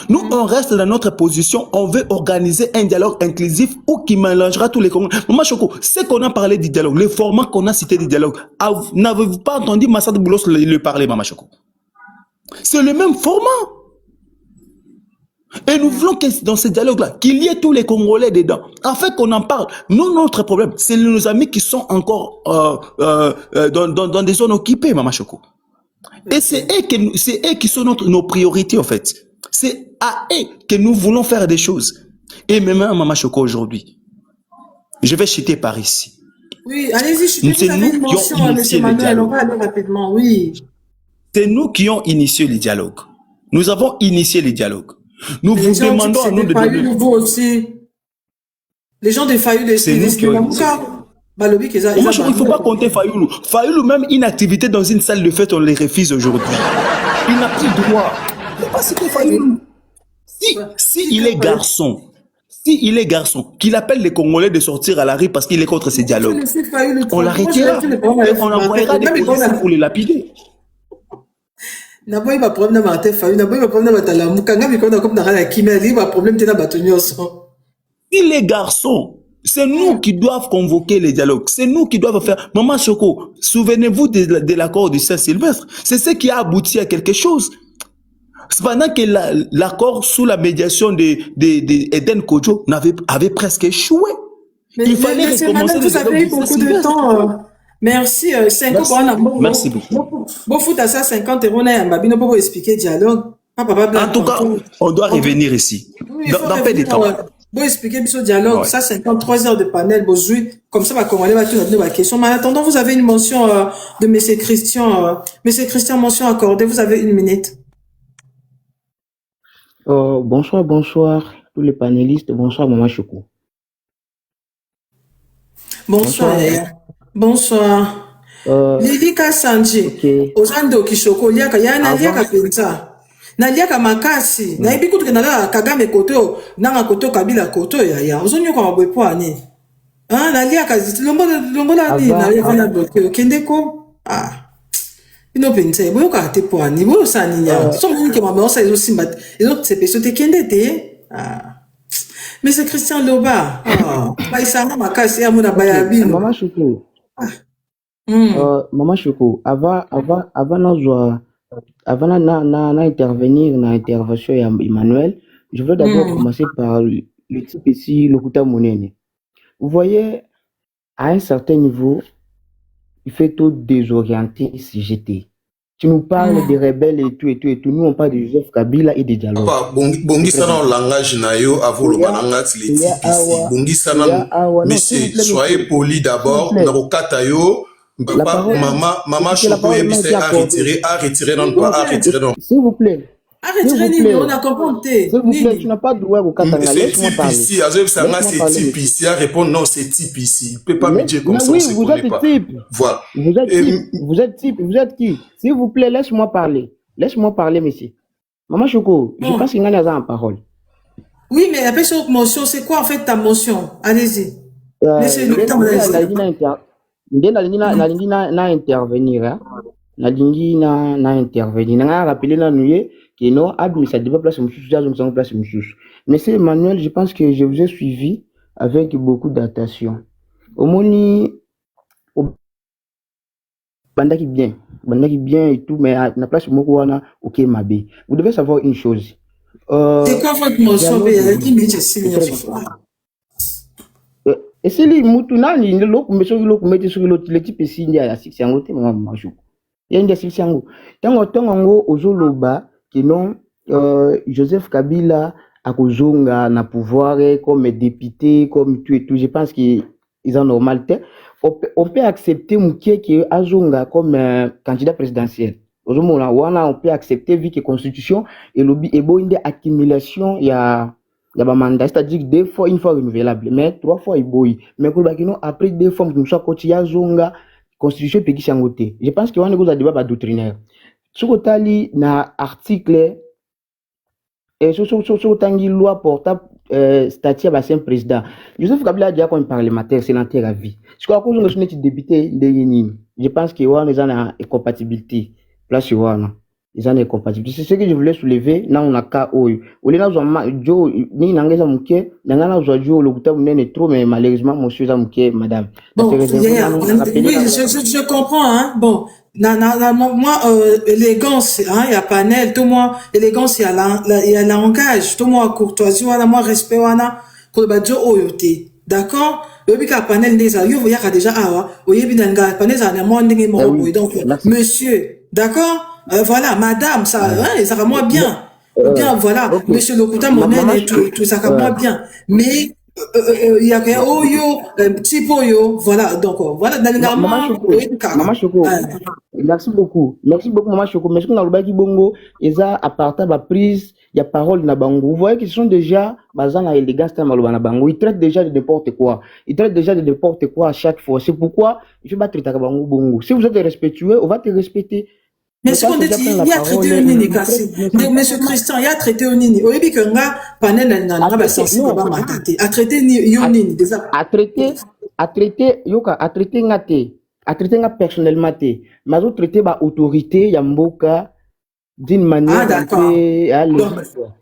Nous, on reste dans notre position, on veut organiser un dialogue inclusif ou qui mélangera tous les Congolais. Maman Choco, c'est qu'on a parlé du dialogue, le format qu'on a cité du dialogue, n'avez-vous pas entendu Massad Boulos le parler, Maman Choco? C'est le même format. Et nous voulons que dans ce dialogue-là, qu'il y ait tous les Congolais dedans, afin qu'on en parle. Nous, notre problème, c'est nos amis qui sont encore dans des zones occupées, Maman Choco. Et c'est eux qui sont nos priorités, en fait. C'est à eux que nous voulons faire des choses. Et même Maman Choco aujourd'hui, je vais chuter par ici. Oui, allez-y, chutez. Vous avez une mention, M. Manuel, on va aller rapidement, oui. C'est nous qui avons initié le dialogue. Nous avons initié le dialogue. Nous vous demandons à nous de donner... Aussi. Les gens des Fayou, les balobi que ça Maman Choco, il ne faut pas compter Fayoulou. Fayoulou, même une activité dans une salle de fête, on les refuse aujourd'hui. Il n'a plus droit. Il n'est pas cité Fayoulou. Si il est garçon, qu'il appelle les Congolais de sortir à la rue parce qu'il est contre ces dialogues, on l'arrêtera. On envoyera des policiers pour les lapider. Naboyi ba problème na Martin Fayulu, naboyi ba problème na Batalamu, kanga bikona comme na la kimia, li ba problème te na bato nyonso. Si les garçons, c'est nous qui doivent convoquer les dialogues, c'est nous qui doivent faire. Maman Choco, souvenez-vous de l'accord du Saint-Sylvestre, c'est ce qui a abouti à quelque chose. Cependant que l'accord sous la médiation d'Eden Kojo avait presque échoué. Il fallait recommencer les dialogues du Saint-Sylvestre. Merci, 5 ans. Merci beaucoup. Bon, fout à ça 50 € na Mbabino pour expliquer dialogue. En tout cas, on doit revenir ici. Dans peu de temps. Bon, expliquer le dialogue. Ça, 53 heures de panel. Bon, comme ça, va commander la question. Mais en attendant, vous avez une mention de M. Christian. M. Christian, mention accordée. Vous avez 1 minute. Bonsoir tous les panélistes. Bonsoir, Maman Choco. Bonsoir. Lilika Sanji. Ozando Kishoko, liaka penza. Na liaka makasi. Na ibi kutu kenala Kagame koto, nanga koto Kabila koto ya. Ozonyo kwa mabwepo ani. Na liaka lombo la ni na liaka bloqué. Kendeko. Ino penza. Boyo ka te po ani. Boyo sani ya. So moni ke mama osa ezo simba. Ezo se peso te kende te. Mais c'est Christian Loba. Ba isanga makasi ya mona bayabino. Maman Choco. Maman Choco, avant na intervenir na intervention ya Emmanuel, je veux d'abord commencer par le type ici, le Kuta Monene. Vous voyez, à un certain niveau, il fait tout désorienter CGT. Tu nous parles des rebelles et tout. Nous, on parle de Joseph Kabila et des dialogues. Bongisana en langage nayo, avant le manangat, les types ici. Bongisana, monsieur, soyez poli d'abord. Narokatayo, papa, maman, Choco, a retiré non. S'il vous plaît. Arrêtez, on a compris. S'il vous plaît, tu n'as pas de droit au Katanga. Laisse-moi parler. C'est type ici. À répondre, non, c'est type ici. Il ne peut pas me dire comme ça, oui, on ne se connaît pas. Voilà. Vous êtes type. Vous êtes qui? S'il vous plaît, laisse-moi parler. Laisse-moi parler, monsieur. Maman Choco, je pense qu'il y a en parole. Oui, mais après cette motion, c'est quoi en fait ta motion? Allez-y. Laissez le temps. Intervenir. Na intervenir. Na rappeler la nuit. Que non, mais ça devait place Monsieur Emmanuel, je pense que je vous ai suivi avec beaucoup d'attention. Au moni, bandaki bien et tout, mais à la place Mokoana, ok, Mabé. Vous devez savoir une chose. C'est quoi votre motion? Et c'est lui, Moutuna, le type est signé à la section, maman Choco. Il y a une section. Tango, Ozoloba, que non, Joseph Kabila a kozonga na pouvoir comme député, comme tout et tout. Je pense qu'ils ont normalité. On peut accepter Mouké qui est Azonga comme candidat présidentiel. On peut accepter vu que la constitution et lobby et bon une accumulation il y a mandat, c'est-à-dire deux fois une fois renouvelable, mais 3 fois il boy. Mais après 2 fois nous soit côté Azonga constitution peut qui changoté. Je pense qu'on est débat doctrinaire. Sukotali na article et sur tangi loi portable statut bassin président Joseph Kabila dit comme parlementaire sénateur à vie. Ce qu'on cause on est député je pense que on est en incompatibilité place on ils en incompatibilité. C'est ce que je voulais soulever na on a cas oyo olina zo jo ni nangeza muke nangana zo jo lokuta munene trop mais malheureusement monsieur za muke madame. Bon, oui, je comprends hein. Bon, moi élégance hein, il y a panel, tout moi élégance il y a langage, tout moi courtoisie, moi respect ko ba jo oyote. D'accord? Yobi ka panel ndeza yo voya déjà awa, oyebi nanga panel za na mo ndenge mo boy. Donc monsieur, d'accord? Voilà, madame, ça ça va moins bien. Bien, voilà, monsieur Lokuta Monene tout ça va moins bien. Mais il y a que Oyo, petit Poyo, voilà, donc voilà, dans le Maman Choco, Merci beaucoup. Merci beaucoup, Maman Choco. Merci qu'on a le bongo. Et ça, à partir de la prise, il y a parole na bango. Vous voyez qu'ils sont déjà, basant à élégance, na bango. Ils traitent déjà de n'importe quoi. Ils traitent déjà de n'importe quoi à chaque fois. C'est pourquoi il faut pas traiter bango bongo. Si vous êtes respectueux, on va te respecter. Mais ce qu'on dit, il y a traité au nini, Kassi. Monsieur Christian, il y a traité au nini. Au début, que nga, panel, n'a sensible, a traité au nini, déjà. A traité, yoka, a traité ngate. A traité nga personnellement te. Mais a traité ba autorité, yamboka, d'une manière. Ah, d'accord.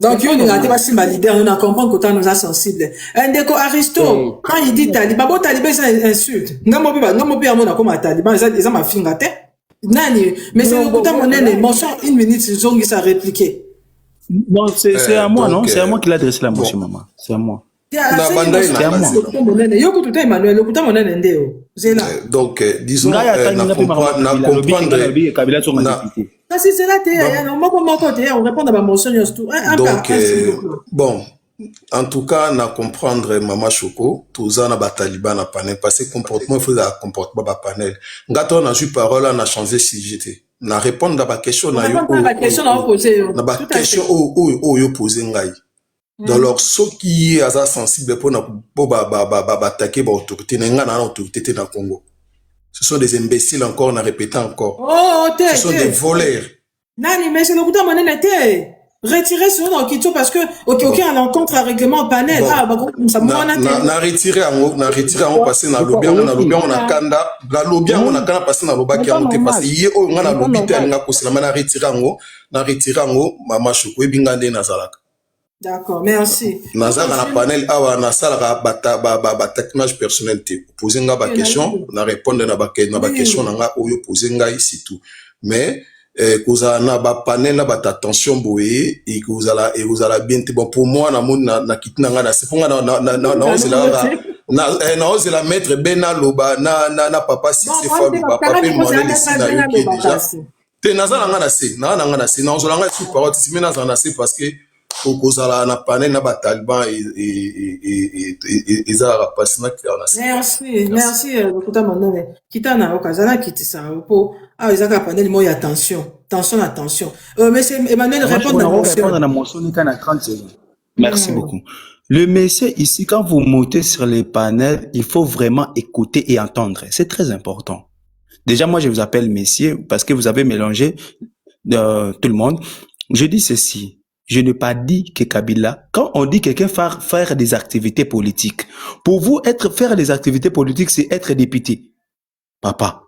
Donc, il y a des pas leader, on a compris que nous a sensible. Un déco Aristo, quand il dit Taliban, bon, Taliban, c'est insulte. Non, mon père, mon a comme Taliban, ils ont ma fingate. Nani, mais c'est le coup de mon aîné, mention une minute, ils ont ça répliqué. Non, c'est à moi, non? C'est à moi qu'il a adressé la motion, maman. C'est à moi. Donc, disons, na comprendre. Donc, bon, en tout cas, na comprendre Maman Choco, tous en a Taliban à panel, parce que comportement, il faut un comportement à panel. Gato, on a eu parole, on a changé si j'étais. Na répondre à la question, na question, posé, donc, alors, ceux qui sont sensibles pour attaquer l'autorité, l'autorité dans le Congo. Ce sont des imbéciles encore, on a répété encore. Ce sont des voleurs. Nani, mais c'est le coup de mon aîné. Retirez ce nom qui parce que, ok, à l'encontre à règlement panel. Ah, bah, ça n'a retiré en haut, passé dans le bien, on a kanda, la lobby, on a kanda passé dans le bas qui a monté passé. Hier, on a lobby, on a posé la main, on a retiré en haut, Maman Choco, et bingande nazalak. D'accord, merci. Naza na panel awa na sala ba technologie personnel te. Poser nga ba question, na répondre na ba question na nga oyo poser nga ici tout. Mais koza na ba panel na ba attention boye et vous allez bien bon pour moi na mon na kitina nga na c'est pour na osela mettre bena loba na papa si c'est fort ba papa moi les sina yoki déjà. Te naza nga na se na osela nga sous parole si mena na se parce que au cause na panel na ba Taliban et ça passe na merci kuta monene kitana okazana kitisa po izaka panel mo attention monsieur Emmanuel répondre à la motion ni kana 30 secondes. Merci beaucoup. Le monsieur ici, quand vous montez sur les panels, il faut vraiment écouter et entendre. C'est très important. Déjà, moi, je vous appelle messieurs parce que vous avez mélangé tout le monde. Je dis ceci. Je n'ai pas dit que Kabila, quand on dit quelqu'un faire des activités politiques, pour vous, faire des activités politiques, c'est être député. Papa,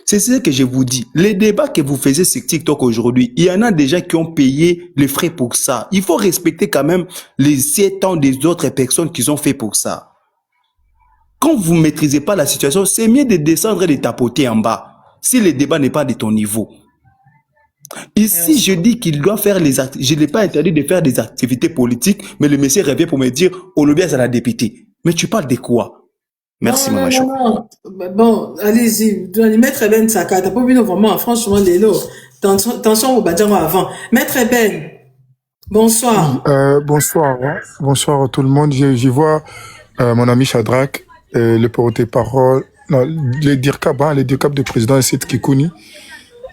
c'est ce que je vous dis. Les débats que vous faisiez sur TikTok aujourd'hui, il y en a des gens qui ont payé les frais pour ça. Il faut respecter quand même les 7 ans des autres personnes qui ont fait pour ça. Quand vous ne maîtrisez pas la situation, c'est mieux de descendre et de tapoter en bas, si le débat n'est pas de ton niveau. Ici, je dis qu'il doit faire les activités. Je n'ai pas interdit de faire des activités politiques, mais le monsieur revient pour me dire, Olobia, c'est la députée. Mais tu parles de quoi? Merci, Maman Choco. Bon, allez-y. Maître Ben Saka, t'as pas vu vraiment, franchement, les lots. Attention au Badjango avant. Maître Ben, bonsoir. Bonsoir. Hein. Bonsoir tout le monde. Je vois mon ami Shadrach, le porte-parole, les DIRCAB, les DIRCAB du président Seth Kikouni.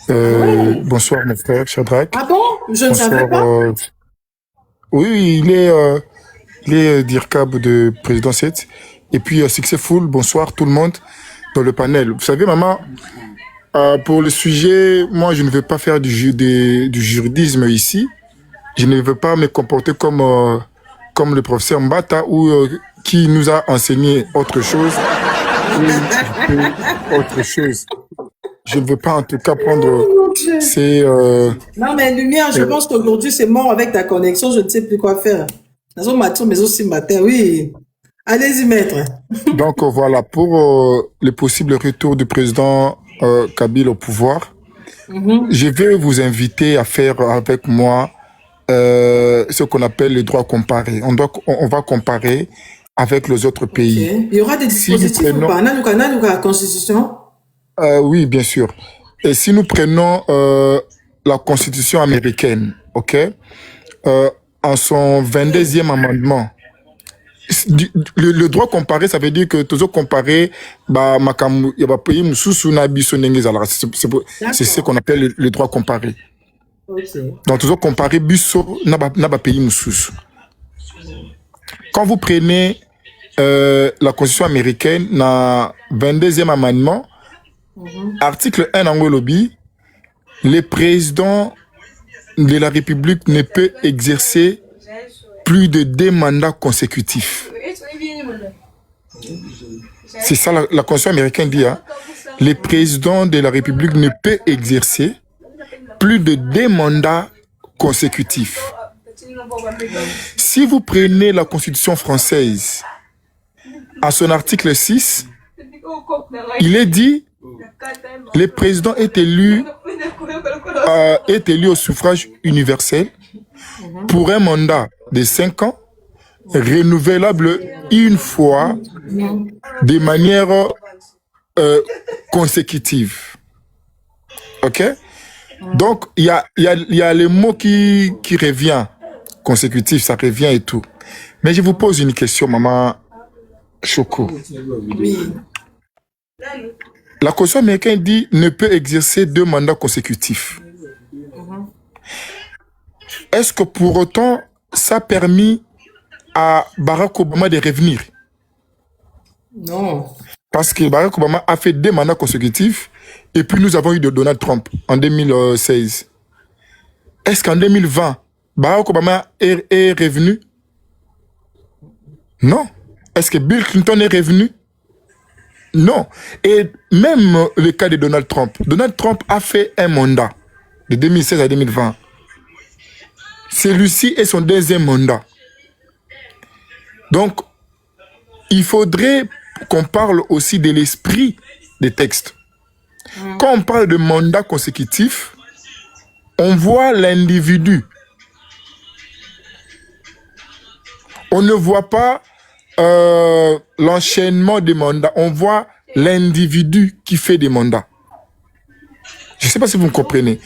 Bonsoir mon frère Shadrach. Ah bon? Je ne savais pas. Oui, il est DIRCAB de président Seth. Et puis Successful, bonsoir tout le monde dans le panel. Vous savez maman, pour le sujet, moi je ne veux pas faire du juridisme ici. Je ne veux pas me comporter comme le professeur Mbata ou qui nous a enseigné autre chose. Autre chose. Je ne veux pas en tout cas prendre ces... Non mais Lumière, je pense qu'aujourd'hui c'est mort avec ta connexion, je ne sais plus quoi faire. Mais aussi matin, oui. Allez-y maître. Donc voilà, pour le possible retour du président Kabila au pouvoir, je vais vous inviter à faire avec moi ce qu'on appelle les droits comparés. On va comparer avec les autres pays. Okay. Il y aura des dispositifs ou pas? La constitution? Oui, bien sûr. Et si nous prenons la constitution américaine, ok, en son 22e amendement, le droit comparé, ça veut dire que toujours comparé, bah, makamu, il y a pays mususu na biso ndenge ezalaka. C'est ce qu'on appelle le droit comparé. Ok. Donc toujours comparé biso na ba pays mususu. Quand vous prenez la Constitution américaine, na 22e amendement, article 1 en lobby, le président de la République ne peut exercer plus de 2 mandats consécutifs. C'est ça la Constitution américaine dit. Hein? Le président de la République ne peut exercer plus de 2 mandats consécutifs. Si vous prenez la Constitution française, à son article 6, il est dit le président est élu au suffrage universel pour un mandat de 5 ans, renouvelable une fois de manière consécutive. Ok? Donc, il y a le mot qui revient. Consécutif, ça revient et tout. Mais je vous pose une question, maman Choco. Oui. La Constitution américaine dit ne peut exercer 2 mandats consécutifs. Est-ce que pour autant, ça a permis à Barack Obama de revenir? Non. Parce que Barack Obama a fait 2 mandats consécutifs et puis nous avons eu de Donald Trump en 2016. Est-ce qu'en 2020, Barack Obama est revenu? Non. Est-ce que Bill Clinton est revenu? Non. Et même le cas de Donald Trump. Donald Trump a fait un mandat de 2016 à 2020. Celui-ci est son 2e mandat. Donc, il faudrait qu'on parle aussi de l'esprit des textes. Quand on parle de mandat consécutif, on voit l'individu. On ne voit pas l'enchaînement des mandats. On voit l'individu qui fait des mandats. Je ne sais pas si vous me comprenez.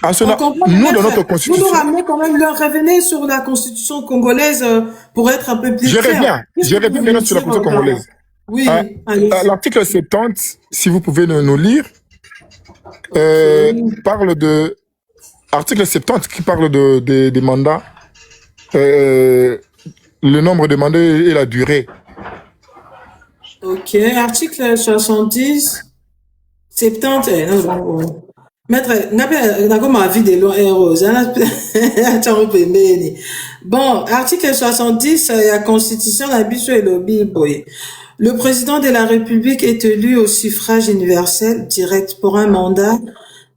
Nous, dans notre constitution... Vous nous ramenez quand même, revenez sur la constitution congolaise pour être un peu plus Je clair. reviens maintenant sur la constitution congolaise. Oui, l'article 70, si vous pouvez nous lire, parle de... Article 70 qui parle des mandats, le nombre de mandats et la durée. Ok, article 70, 70, maître, n'a pas ma vie de l'eau rose. Bon, article 70, la constitution, la biso et lobby, boy. Le président de la République est élu au suffrage universel direct pour un mandat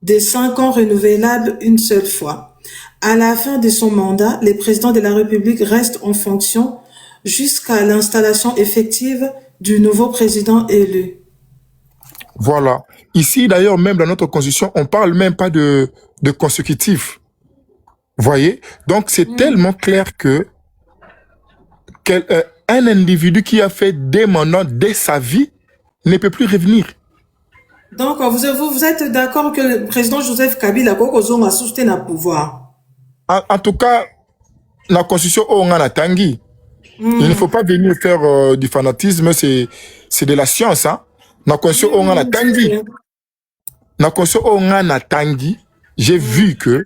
de 5 ans renouvelable une seule fois. À la fin de son mandat, le président de la République reste en fonction jusqu'à l'installation effective du nouveau président élu. Voilà. Ici, d'ailleurs, même dans notre constitution, on parle même pas de consécutif. Voyez? Donc, c'est tellement clair que un individu qui a fait des mandats dès sa vie ne peut plus revenir. Donc, vous êtes d'accord que le président Joseph Kabila a soutenu le pouvoir? En tout cas, la constitution, on a tangi. Il ne faut pas venir faire du fanatisme, c'est de la science. Hein? La constitution, on a tangi. La constitution, on a tangi. J'ai vu que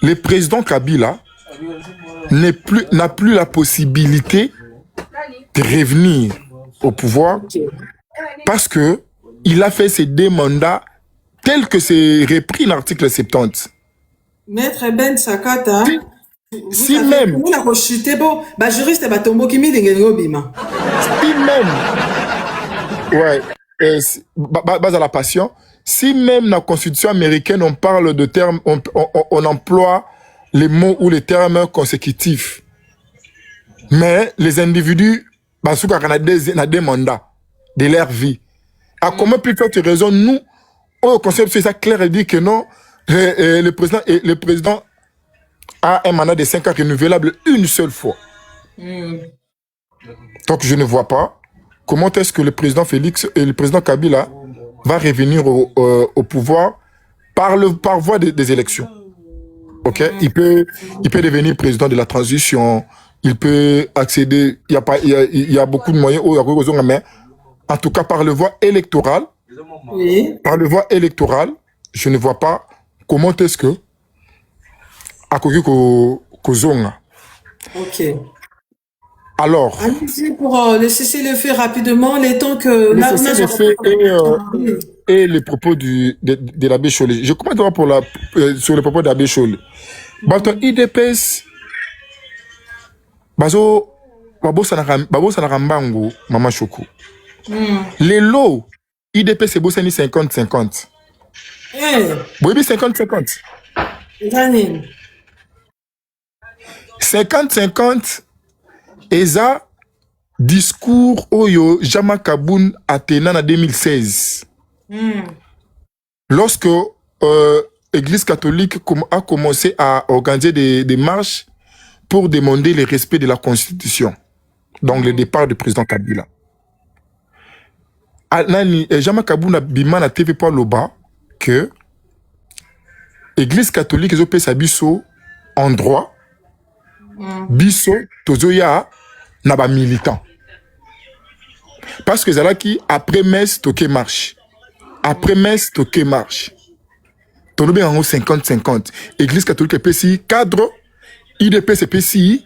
le président Kabila n'a plus la possibilité de revenir au pouvoir parce que il a fait ses 2 mandats tels que c'est repris dans l'article 70. Maître Ben Sakata, si même ouais, base à la passion, si même dans la constitution américaine on parle de termes, on emploie les mots ou les termes consécutifs, mais les individus ont des mandats de leur vie. À comment plus forte raison, nous, au concept, c'est ça clair et dit que non, le président a un mandat de 5 ans renouvelable une seule fois. Donc je ne vois pas comment est-ce que le président Félix et le président Kabila va revenir au pouvoir par voie des élections. Ok, il peut devenir président de la transition, il peut accéder, il y a beaucoup de moyens, mais en tout cas par le voie électorale, Oui. par le voie électorale, je ne vois pas comment est-ce que akoki kozonga. Ok. Alors, Allez-y pour le cessez-le-feu rapidement, les temps que... le cessez-le-feu et les propos de l'abbé Cholé. Je commence d'abord sur les propos de l'abbé Cholé. Bato IDPS, babosa na rambangu, Mama Choco. Les lots, IDPS c'est bossani 50-50. Eh, Boyebi 50-50. Daniel. 50-50, eza discours oyo Jama Kaboun atena en 2016. Lorsque l'Église catholique a commencé à organiser des marches pour demander le respect de la Constitution. Donc le départ du président Kabila. Jama Kaboun a bima na TV par Loba que l'Église catholique a fait sa biso en droit. Biso tozoya na ba militant. Parce que zalaki après messe toke marche. Après messe toke marche. Tonobe en 50-50. Église catholique PCI cadre, IDPS PCI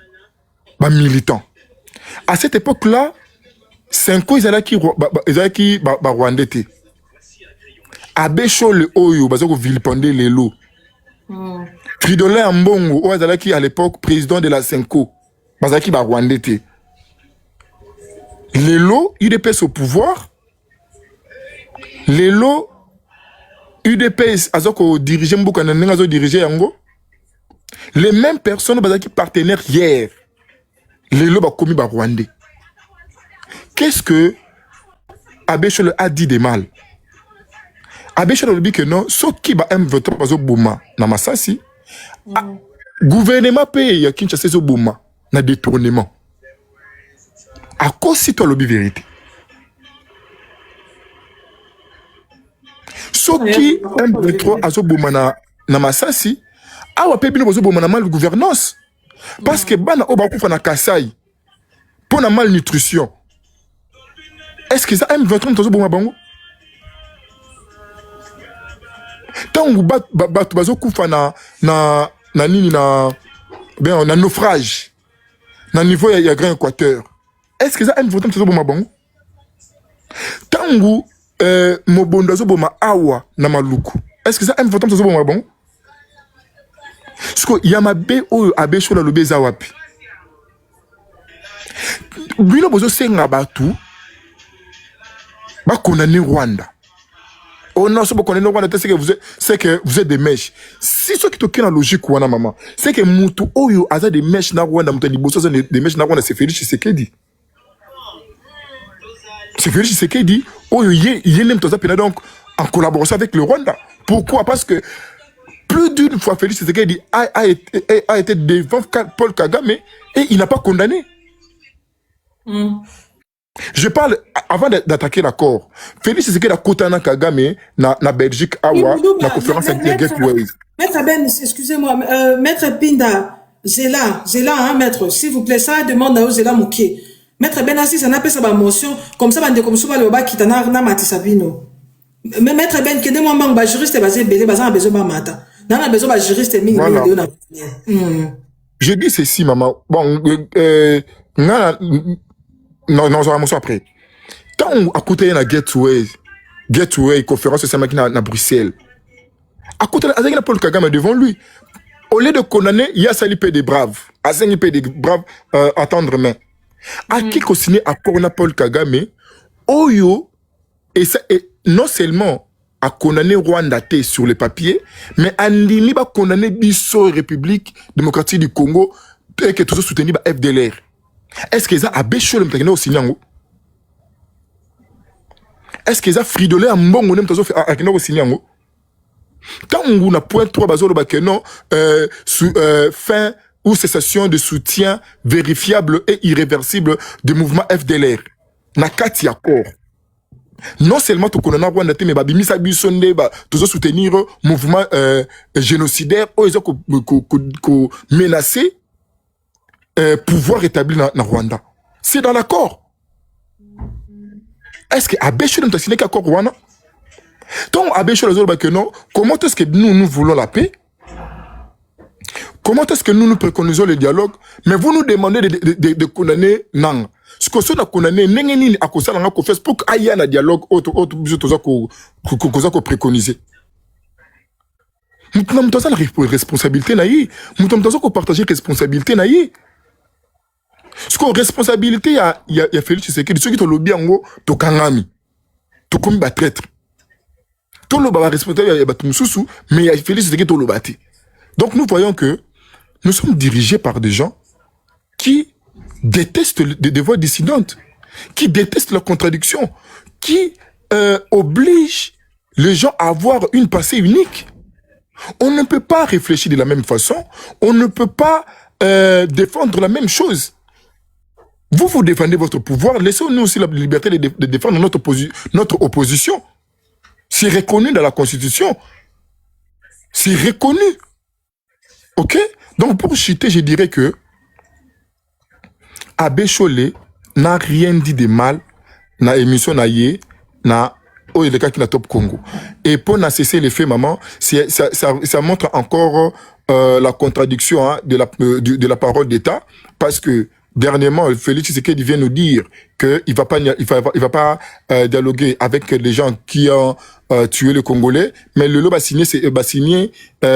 ba militant. À cette époque-là, 5 ans zalaki ba Rwandais te. Abbé Chole oyo bazako vilipender lelo. Fridolin Ambongo, Ouazalaki à l'époque président de la Senko, Bazaki ba Rwandais. Lelo, UDPS au pouvoir. Lelo, UDPS azoko diriger Mbouka Nanengazo diriger Yango. Les mêmes personnes Bazaki partenaires hier. Lelo ba komi ba Rwandais. Qu'est-ce que Abbé Chole a dit de mal? Abbé Chole dit que non, ce qui ba M23 bazo bouma na Masasi. Gouvernement paye Kinshasa zo bouma na détournement. À cause si toi lobby vérité. Ce qui M23 azo bouma na Masasi, awa pe bino bazo bouma na mal gouvernance. Parce que bana oba kufa na Kasai pour na malnutrition. Est-ce que ça M23 bazo bouma bango? Tangu batu bazo kufa na nini na naufrage na niveau ya Grand Équateur. Est-ce que ça a une vote de boma bango? Tangu mobondo zo boma awa na maluku. Est-ce que ça a une vote de boma bango? Sko yamabe oyo abe shola lobeza wapi. Bino bozo senga batu ba condamner Rwanda. Oh non, c'est que vous êtes des mèches. Si ce qui te tient la logique, maman, c'est que Moutou Oyo a des mèches na Rwanda, des mèches na Rwanda, c'est Félix Tshisekedi. C'est Félix Tshisekedi. Oyo y même donc en collaboration avec le Rwanda. Pourquoi? Parce que plus d'une fois Félix Tshisekedi a été devant Paul Kagame et il n'a pas condamné. Je parle avant d'attaquer l'accord. Félix Tshisekedi a Kotana Kagame na Belgique awa na conférence avec les Gateways. Maître Ben, excusez-moi, Maître Pinda, Zéla, hein, maître, s'il vous plaît, ça demande à Zéla Mouké. Maître Ben, si ça n'a pas sa motion, comme ça, bande comme ça, le bas qui t'en a matisabino. Mais Maître Ben, qui est moi, man, juriste basé belé, basé en besoin de mata. Dans la besoin de juriste mini. Je dis ceci, maman. Bon, non, ça va après. Tant à côté na Gateway, conférence c'est na Bruxelles. À côté de Paul Kagame devant lui. Au lieu de condamner, il y a Salipé des braves. À Salipé des braves attendre main. À qui co-signé accord na Paul Kagame, Oyo et ça et non seulement à condamner Rwanda sur les papiers, mais à l'ini va condamner Bisso République démocratique du Congo et que tout ça soutenu par FDLR. Est-ce qu'ils ont abaissé le mtakene au Sinyango? Est-ce qu'ils ont fridolé un bon monem au Sinyango? Tant qu'on a point 3 bazolo bakeno fin ou cessation de soutien vérifiable et irréversible du mouvement FDLR. Na kati accord. Non seulement tout qu'on a Rwanda mais babimisa bisonde ba tout soutenir mouvement génocidaire ou ils ont menacé pouvoir établi dans Rwanda. C'est dans l'accord. Est-ce que Abécho n'a signé qu'accord Rwanda? Donc Abécho a dit non. Comment est-ce que nous voulons la paix? Comment est-ce que nous préconisons le dialogue? Mais vous nous demandez de condamner Nang. Ce que nous avons condamné, n'est à cause de la confesse pour qu'il y ait un dialogue autre que préconisé. Nous avons une responsabilité. Nous avons partager responsabilité. Ce que responsabilité, il y a Félix Tshisekedi, ceux qui ont lobby en haut, to kangami, to comme traître. Tout le monde responsable, il y a Batumsusu, mais il y a Félix Tshisekedi qui ont lobby. Donc nous voyons que nous sommes dirigés par des gens qui détestent des voix dissidentes, qui détestent leurs contradictions, qui obligent les gens à avoir une pensée unique. On ne peut pas réfléchir de la même façon, on ne peut pas défendre la même chose. Vous défendez votre pouvoir, laissez-nous aussi la liberté de défendre notre opposition. C'est reconnu dans la Constitution. C'est reconnu. Ok? Donc pour chuter, je dirais que Abbé Cholé n'a rien dit de mal dans l'émission na le cas qui n'a top Congo. Et pour cesser les faits, maman, ça montre encore la contradiction de la parole d'État, parce que dernièrement, Félix Tshisekedi vient nous dire qu'il va pas dialoguer avec les gens qui ont tué les Congolais, mais le lot va signer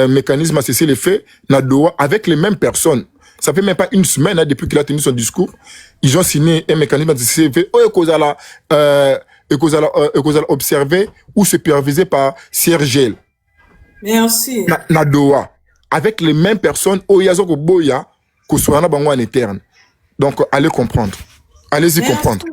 mécanisme à cesser les faits na Doha avec les mêmes personnes. Ça fait même pas une semaine depuis qu'il a tenu son discours. Ils ont signé un mécanisme à cesser les faits. Et que vous allez observer ou superviser par CIRGL. Merci. Na Doha. Avec les mêmes personnes, Oyazoko Boya, que soit en interne. Donc, allez comprendre. Allez-y comprendre.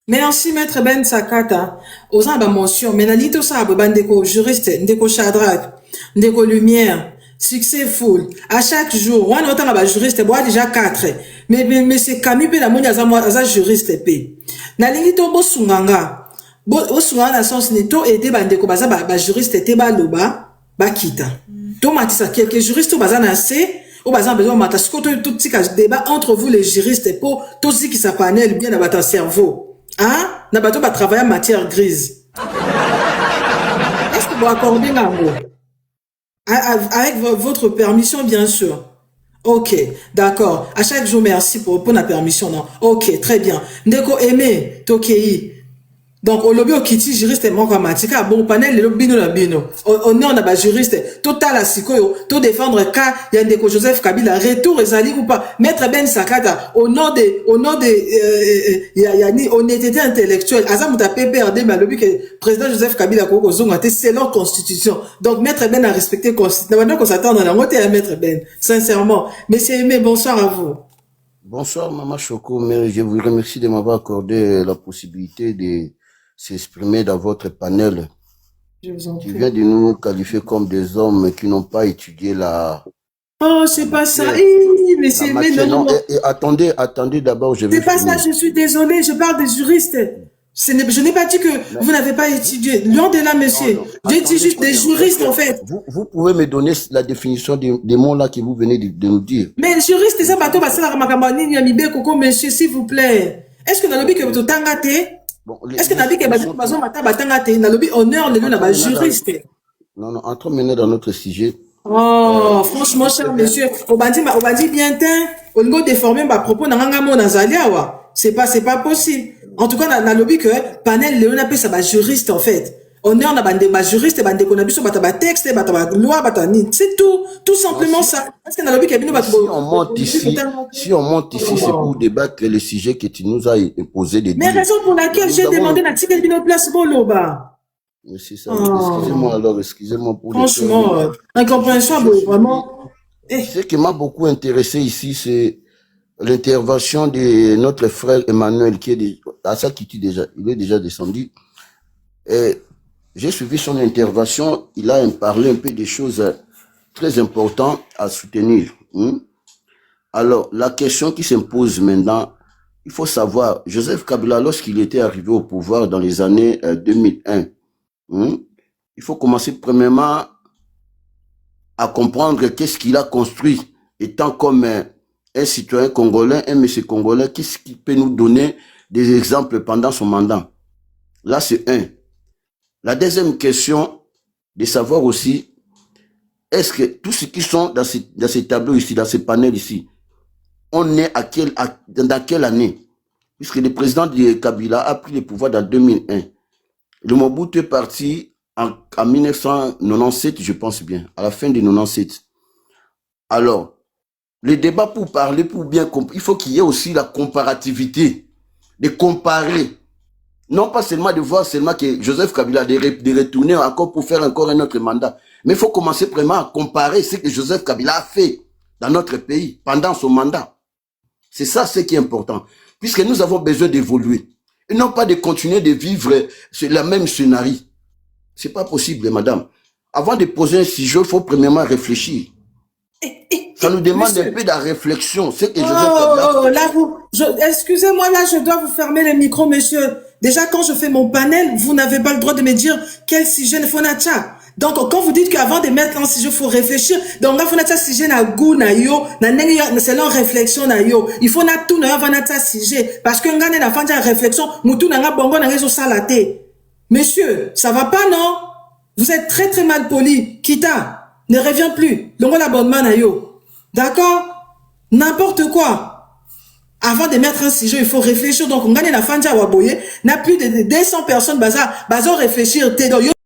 Merci, Maître Ben Sakata. Aux ans mention, mais nalito sa bandeko juriste, ndeko Shadrach, ndeko Lumière, Successful. À chaque jour, on a autant juriste, bois déjà 4. Mais c'est Camille pe la moni aza juriste pe. Nalito bo sunganga. Bo sunganga na sens ni to aider bandeko baza ba juriste te ba loba ba kita. To matisa quelques juristes baza na C. Ou par exemple, besoin de tout petit débat entre vous les juristes pour tout ce qui s'appelle bien dans votre cerveau. Hein? N'a pas travailler en matière grise. Est-ce que vous accordez l'amour? Avec votre permission, bien sûr. Ok, d'accord. À chaque jour, merci pour la permission. Non? Ok, très bien. Ndeko aimé, tokei. Donc, au lobby, au kiti, juriste, mon grammatica, bon, panel, le bino la bino. On est, on a pas juriste, total à sikoyo, tout défendre cas, il y a des Joseph Kabila, retour, et ou pas, maître Ben Sakata, au nom de, il y a ni honnêteté intellectuelle, Azam ta PPRD, mais lobby que président Joseph Kabila, Koko Zonga, c'est leur constitution. Donc, maître Ben a respecté la constitution. Maintenant qu'on s'attend dans la montée à maître Ben, sincèrement. Monsieur Aimé, bonsoir à vous. Bonsoir, Maman Choco, mais je vous remercie de m'avoir accordé la possibilité de s'exprimer dans votre panel. Je vous en prie. Tu viens de nous qualifier comme des hommes qui n'ont pas étudié la... Oh, c'est pas ça. Mais c'est... Non, attendez d'abord, je vais c'est pas ça, je suis désolé, je parle des juristes. Je n'ai pas dit que vous n'avez pas étudié. Loin de là, monsieur. J'ai dit juste des juristes, en fait. Vous pouvez me donner la définition des mots là que vous venez de nous dire. Mais juriste, c'est ça, bateau, parce que la Ramakambani, Yamibe, Koko, monsieur, s'il vous plaît. Est-ce que dans le but que vous tangate? Est-ce que dans le but que vous tangate? Dans le but honneur, le lieu, juriste. Non, entrons maintenant dans notre sujet. Oh, franchement, cher monsieur, on va dire bien, au niveau déformé, ma propos, c'est pas possible. En tout cas, dans le lobby que panel Léon appelle ça juriste en fait. On est en a juriste, bande qu'on a vu sur bata texte, bata loi, bata ni. C'est tout simplement ça. Parce que dans le lobby si on monte ici, c'est pour débattre les sujets que tu nous as imposé de dire. Mais raison pour laquelle j'ai demandé la tique de place Boloba. Mais c'est ça. Excusez-moi alors, excusez-moi pour. Franchement, incompréhension, vraiment. Ce qui m'a beaucoup intéressé ici, c'est l'intervention de notre frère Emmanuel, qui est à ça qui déjà, il est déjà descendu. Et j'ai suivi son intervention. Il a parlé un peu des choses très importantes à soutenir. Alors, la question qui s'impose maintenant, il faut savoir, Joseph Kabila, lorsqu'il était arrivé au pouvoir dans les années 2001, il faut commencer premièrement à comprendre qu'est-ce qu'il a construit étant comme un citoyen congolais, un monsieur congolais, qu'est-ce qui peut nous donner des exemples pendant son mandat? Là, c'est un. La deuxième question, de savoir aussi, est-ce que tous ceux qui sont dans ces tableaux ici, dans ces panels ici, on est dans quelle année? Puisque le président de Kabila a pris le pouvoir dans 2001. Le Mobutu est parti en 1997, je pense bien, à la fin de 1997. Alors, le débat pour parler, pour bien comprendre, il faut qu'il y ait aussi la comparativité, de comparer. Non pas seulement de voir seulement que Joseph Kabila de retourner encore pour faire encore un autre mandat. Mais il faut commencer vraiment à comparer ce que Joseph Kabila a fait dans notre pays pendant son mandat. C'est ça ce qui est important. Puisque nous avons besoin d'évoluer. Et non pas de continuer de vivre le même scénario. C'est pas possible, madame. Avant de poser un sujet, il faut premièrement réfléchir. Ça nous demande monsieur, un peu de réflexion. C'est que Joseph Kabila... là, excusez-moi, là, je dois vous fermer le micro, monsieur. Déjà, quand je fais mon panel, vous n'avez pas le droit de me dire quel sujet il faut nacha. Donc, quand vous dites qu'avant de mettre un sujet, il faut réfléchir. Donc, il faut nacha sujet na goût na yo, c'est leur réflexion na yo. Il faut na tout na avant nacha sujet. Parce que ngane na fanja réflexion, mutu na nga bongo na ngezo salate. Monsieur, ça va pas, non? Vous êtes très très mal poli. Kita, ne reviens plus. Longo l'abonnement na yo. D'accord? N'importe quoi. Avant de mettre un sujet, il faut réfléchir. Donc, on gagne la fin de n'a plus de 200 personnes, baza réfléchir.